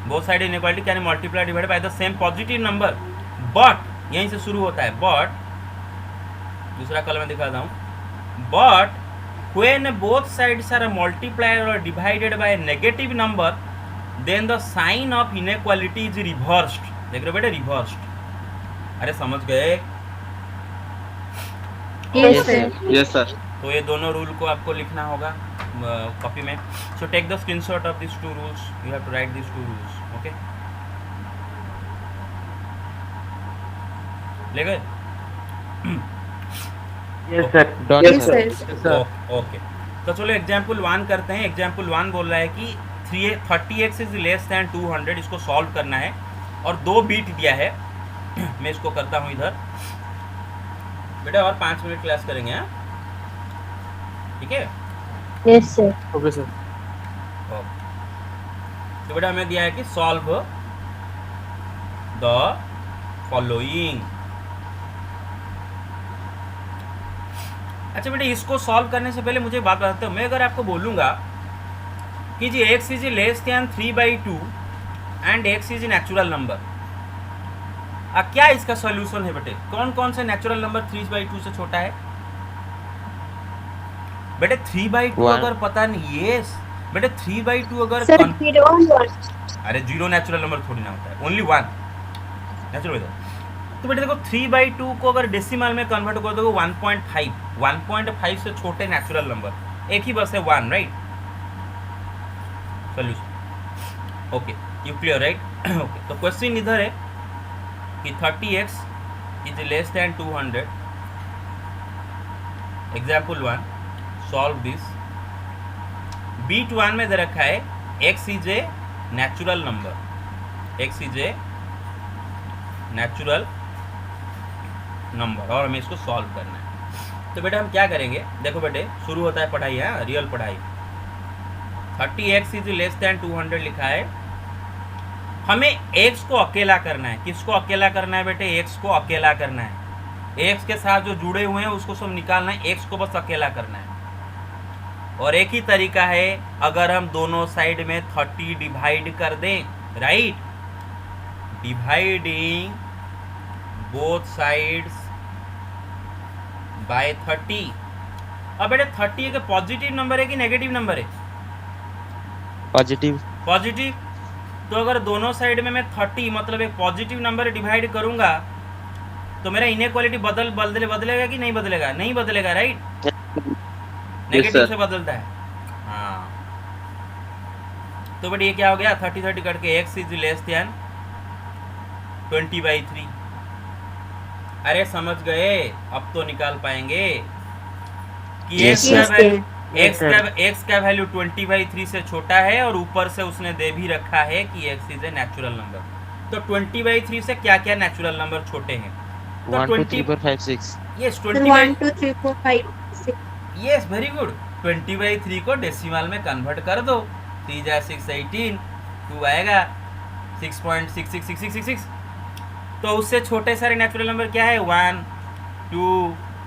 Both side inequality can be multiplied divided by the same positive number, but यहीं से शुरू होता है, बट दूसरा कलम में दिखाता हूँ, but when both sides are multiplied or divided by a negative number then the sign of inequality is reversed। देख रहे हो बेटे, रिवर्स्ड, अरे समझ गए। Yes, sir. Yes sir. तो ये दोनों रूल को आपको लिखना होगा कॉपी में। So take the screenshot of this 2 rules, you have to write this 2 rules, okay. ले गए? Yes, sir. Done, Yes, sir. sir. Okay, तो चलो एग्जाम्पल 1 करते हैं। एग्जाम्पल 1 बोल रहा है कि 30x इज लेस दैन 200, इसको सॉल्व करना है और 2 बीट दिया है। मैं इसको करता हूँ इधर बेटा, और 5 मिनट क्लास करेंगे, हाँ ठीक है। Yes, sir. Okay, sir. तो बेटा हमें दिया है कि सॉल्व द फॉलोइंग। अच्छा बेटा इसको सॉल्व करने से पहले मुझे बात बताते हो, मैं अगर आपको बोलूँगा कि जी x is less then 3/2 and x is natural number, क्या इसका सॉल्यूशन है बेटे? कौन कौन से नेचुरल नंबर 3/2 से छोटा है बेटे? 3/2 One. अगर पता नहीं, यस बेटे 3/2 अगर Sir, we don't want. अरे 0 नेचुरल नंबर थोड़ी ना होता है, ओनली 1 नेचुरल होता है। तो बेटे देखो 3/2 को अगर डेसिमल में कन्वर्ट कर दोगे 1.5 से छोटे नेचुरल नंबर एक ही बस है 1, right? Solution, okay, you clear right? Okay, तो क्वेश्चन इधर है कि 30x is less than 200। Example 1, solve this. बीट 1 में दे रखा है x is a natural number, x is a natural number, और हमें इसको सॉल्व करना है। तो बेटा हम क्या करेंगे, देखो बेटे शुरू होता है पढ़ाई, है रियल पढ़ाई। 30x इज लेस दैन 200 लिखा है, हमें x को अकेला करना है। किसको अकेला करना है बेटे? x को अकेला करना है। x के साथ जो जुड़े हुए हैं उसको सब निकालना है, x को बस अकेला करना है। और एक ही तरीका है, अगर हम दोनों साइड में 30 डिवाइड कर दें, right? Dividing both sides by 30। अब बेटे 30 एक पॉजिटिव नंबर है कि नेगेटिव नंबर है? पॉजिटिव। पॉजिटिव। तो अगर दोनों साइड में मैं 30 मतलब एक पॉजिटिव नंबर डिवाइड करूंगा तो मेरा इनइक्वालिटी बदलेगा कि नहीं बदलेगा? नहीं बदलेगा, राइट? नेगेटिव से बदलता है। हाँ, तो बेटे ये क्या हो गया? 30 करके x इज लेस देन 20/3। अरे समझ गए? अब तो निकाल पाएंगे कि Yes, x का वैल्यू 20/3 से छोटा है और ऊपर से उसने दे भी रखा है कि x is a natural number. तो 20/3 से क्या क्या नेचुरल नंबर छोटे हैं? 1 2 3 4 5 6। यस, 1 2 3 4 5 6। Yes, very good. 20/3 को डेसिमल में कन्वर्ट कर दो। 3 जा 6 18, 2 आएगा 6.666666। तो उससे छोटे सारे नेचुरल नंबर क्या है? 1 2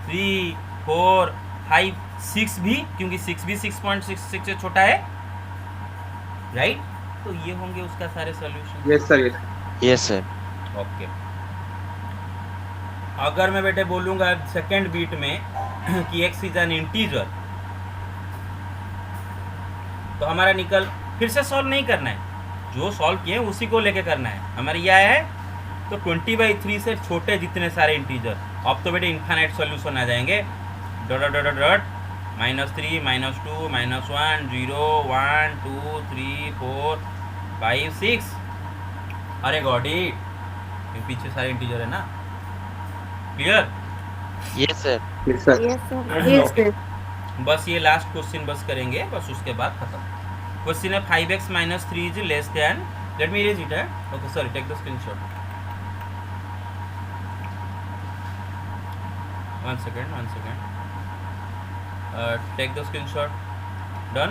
3 4 5 6 भी, क्योंकि 6 भी 6.66 से छोटा है, राइट? तो ये होंगे उसका सारे solution. Yes sir, yes sir. Okay. अगर मैं बेटे बोलूंगा सेकंड बीट में कि x इज एन इंटीजर, तो हमारा निकल फिर से सॉल्व नहीं करना है, जो सॉल्व किए उसी को लेके करना है। हमारे यह है तो 20/3 से छोटे जितने सारे इंटीजर, अब तो बेटे इन्फाइनाइट सॉल्यूशन आ जाएंगे। Dot dot dot dot -3 -2 -1 0 1 2 3 4 5 6। अरे गॉड इट, पीछे सारे इंटीजर है ना? Clear? Yes sir. Yes sir. Yes, sir. Yes, sir. बस ये लास्ट क्वेश्चन बस करेंगे, बस उसके बाद खत्म। क्वेश्चन है 5x - 3 is less than, let me erase it है। Okay sorry, take the screenshot. One second, take the screenshot. Done?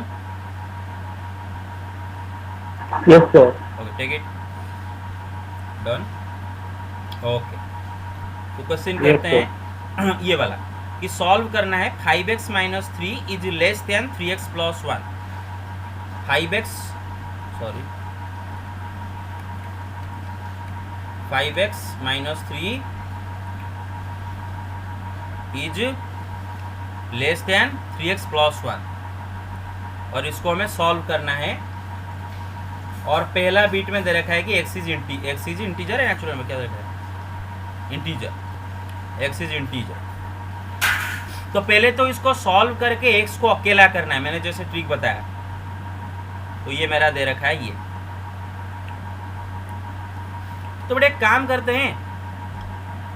Yes, sir. Okay, take it. Done? Okay, तो क्वेश्चन Yes, करते हैं ये वाला कि सॉल्व करना है 5x - 3 is less then 3x + 1। 5x - 3 is less then 3x + 1, और इसको हमें सॉल्व करना है। और पहला बीट में दे रखा है कि x इज इंटीजर है, नेचुरल में क्या दे रखा है? इंटीजर। x is integer. तो पहले तो इसको सॉल्व करके x को अकेला करना है, मैंने जैसे ट्रिक बताया। तो ये मेरा दे रखा है ये। तो बेटे एक काम करते हैं,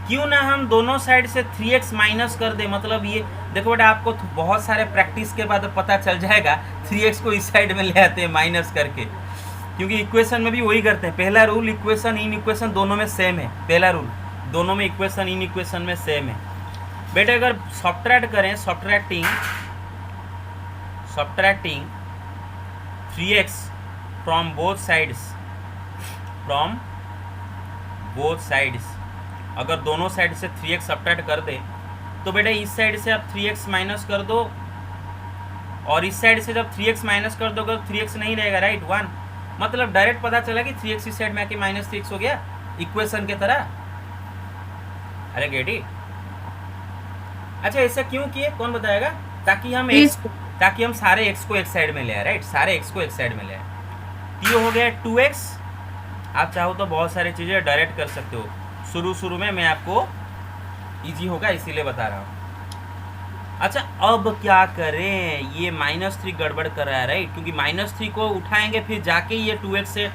क्यों ना हम दोनों साइड से 3x माइनस कर दे। मतलब ये देखो बेटा, आपको बहुत सारे प्रैक्टिस के बाद पता चल जाएगा 3x को इस साइड में ले आते हैं माइनस करके, क्योंकि इक्वेशन में भी वही करते हैं। पहला रूल इक्वेशन इन इक्वेशन दोनों में सेम है। पहला रूल दोनों में इक्वेशन इन इक्वेशन में सेम है। बेटे अगर सब्ट्रैक्ट करें, subtracting 3x from both sides, अगर दोनों साइड से 3x सब्ट्रैक्ट कर दे तो बेटा इस साइड से आप 3x माइनस कर दो, और इस साइड से जब 3x माइनस कर दोगे तो 3x नहीं रहेगा, राइट? 1। मतलब डायरेक्ट पता चला कि 3x इस साइड में आके -3x हो गया, इक्वेशन के तरह। अरे गेटी, अच्छा ऐसा क्यों किए, कौन बताएगा? ताकि हम सारे x को एक साइड में ले आए, राइट? सारे x को एक साइड में ले आए। ये हो गया 2x। आप चाहो तो बहुत सारी चीज़ें डायरेक्ट कर सकते हो। शुरू में मैं आपको इजी होगा इसीलिए बता रहा हूँ। अच्छा अब क्या करें? ये -3 गड़बड़ कर रहा है, राइट? क्योंकि -3 को उठाएंगे फिर जाके ये 2x से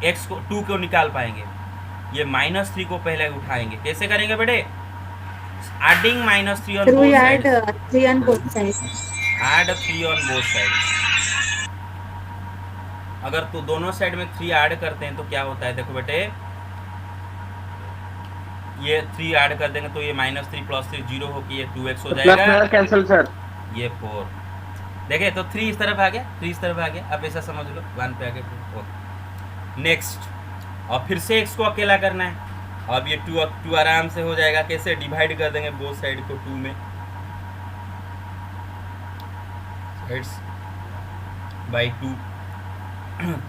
x को 2 को निकाल पाएंगे। ये -3 को पहले उठाएंगे। कैसे करेंगे बेटे? Adding -3 on So we both add sides. 3 on both sides. Add 3 on both sides. अगर तो दोनों साइड में 3 ऐड करते हैं तो क्या होता है? देखो बेटे, ये 3 ऐड कर देंगे तो ये -3 + 3 0 होके ये 2x हो जाएगा। Cancel sir. ये 4 देखे तो 3 इस तरफ आ गया, 3 इस तरफ आ गया। अब ऐसा समझ लो 1 पे आ गया 4। नेक्स्ट, और फिर से x को अकेला करना है। अब ये 2 आराम से हो जाएगा। कैसे? डिवाइड कर देंगे बोथ साइड को 2 में, साइड्स बाई 2।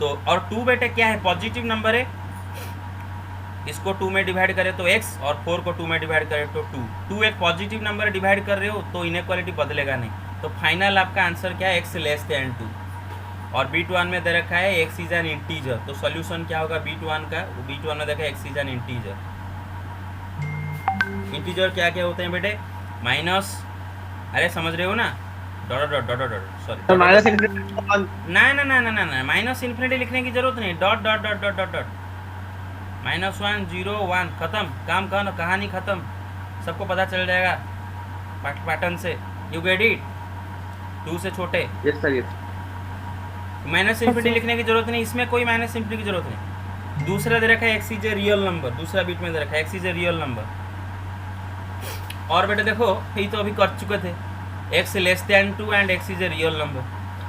तो और 2 बेटे क्या है? पॉजिटिव नंबर है। इसको 2 में डिवाइड करें तो x और 4 को 2 में डिवाइड करें तो 2। 2 एक पॉजिटिव नंबर डिवाइड कर रहे हो तो इनइक्वालिटी बदलेगा नहीं। तो फाइनल आपका आंसर क्या है, x लेस देन 2। और B21 में दे रखा है x इज एन इंटीजर, तो सॉल्यूशन क्या होगा B21 का, B21 में देखा है x is an integer. Integer क्या क्या होते हैं बेटे, माइनस, अरे समझ रहे हो ना, डॉट डॉट डॉट डॉट तो सॉरी माइनस ना माइनस इन्फिनिटी लिखने की जरूरत नहीं, dot dot dot dot dot dot -1 0 1 खत्म, काम कहानी खत्म, सबको पता चल जाएगा पैटर्न से। You get it? 2 से छोटे yes sir yes. Minus infinity लिखने की जरूरत नहीं, इसमें कोई माइनस इन्फिनिटी की जरूरत नहीं। दूसरा दे रखा है x is a real number, दूसरा बीट में दे रखा है x is a real number. और बेटे देखो ये तो अभी कर चुके थे, x less than 2 and x is a real number,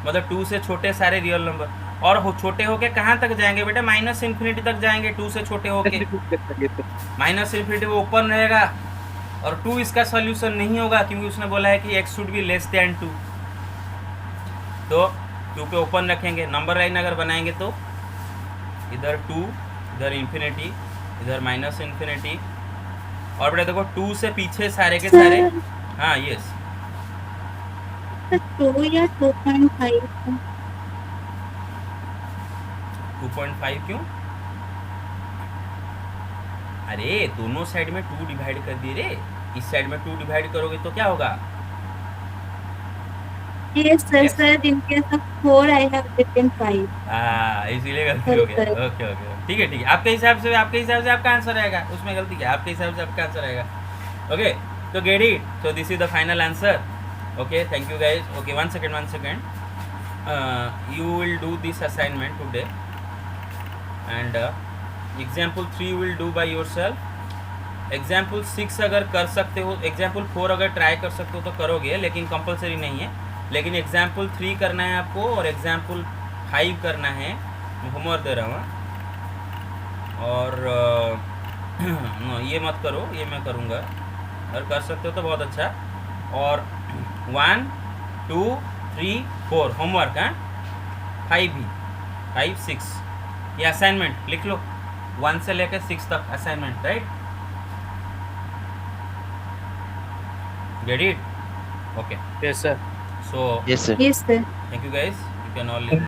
मतलब 2 से छोटे सारे रियल नंबर। और छोटे होके कहाँ तक जाएंगे बेटा, माइनस इन्फिनिटी तक जाएंगे 2 से छोटे होके। माइनस इन्फिनिटी वो ओपन रहेगा और 2 इसका सॉल्यूशन नहीं होगा, क्योंकि उसने बोला है कि x should be less then 2। तो 2 पे ओपन रखेंगे, नंबर लाइन अगर बनाएंगे तो इधर 2, इधर इन्फिनिटी, इधर माइनस इन्फिनिटी। और बेटा देखो 2 से पीछे सारे के सारे, हाँ यस 2 या 2.5? 2.5 क्यों? अरे दोनों साइड में 2 डिवाइड कर दिए रे, इस साइड में 2 डिवाइड करोगे तो क्या होगा? Yes sir, sir, in case of 4 I have written 5. इसीलिए गलती हो गया। ओके ओके ठीक है आपके हिसाब से आपका आंसर आएगा, उसमें गलती क्या, आपके हिसाब से आपका आंसर आएगा। ओके तो get it, so this is the final answer. Okay, thank you guys. Okay, one second. You will do this assignment today, and example 3 will do by yourself. example 6 अगर कर सकते हो, example 4 अगर try कर सकते हो तो करोगे, लेकिन कंपलसरी नहीं है। लेकिन example 3 करना है आपको और example 5 करना है, होमवर्क दे रहा हूँ। और नो ये मत करो, ये मैं करूँगा, अगर कर सकते हो तो बहुत अच्छा। और 1 2 3 4 होमवर्क, हाँ 5 भी, 5 6 ये असाइनमेंट लिख लो, 1 से लेकर 6 तक assignment, right? Gate it? Okay Yes sir. So Yes, sir. Yes sir. Thank you guys, you can all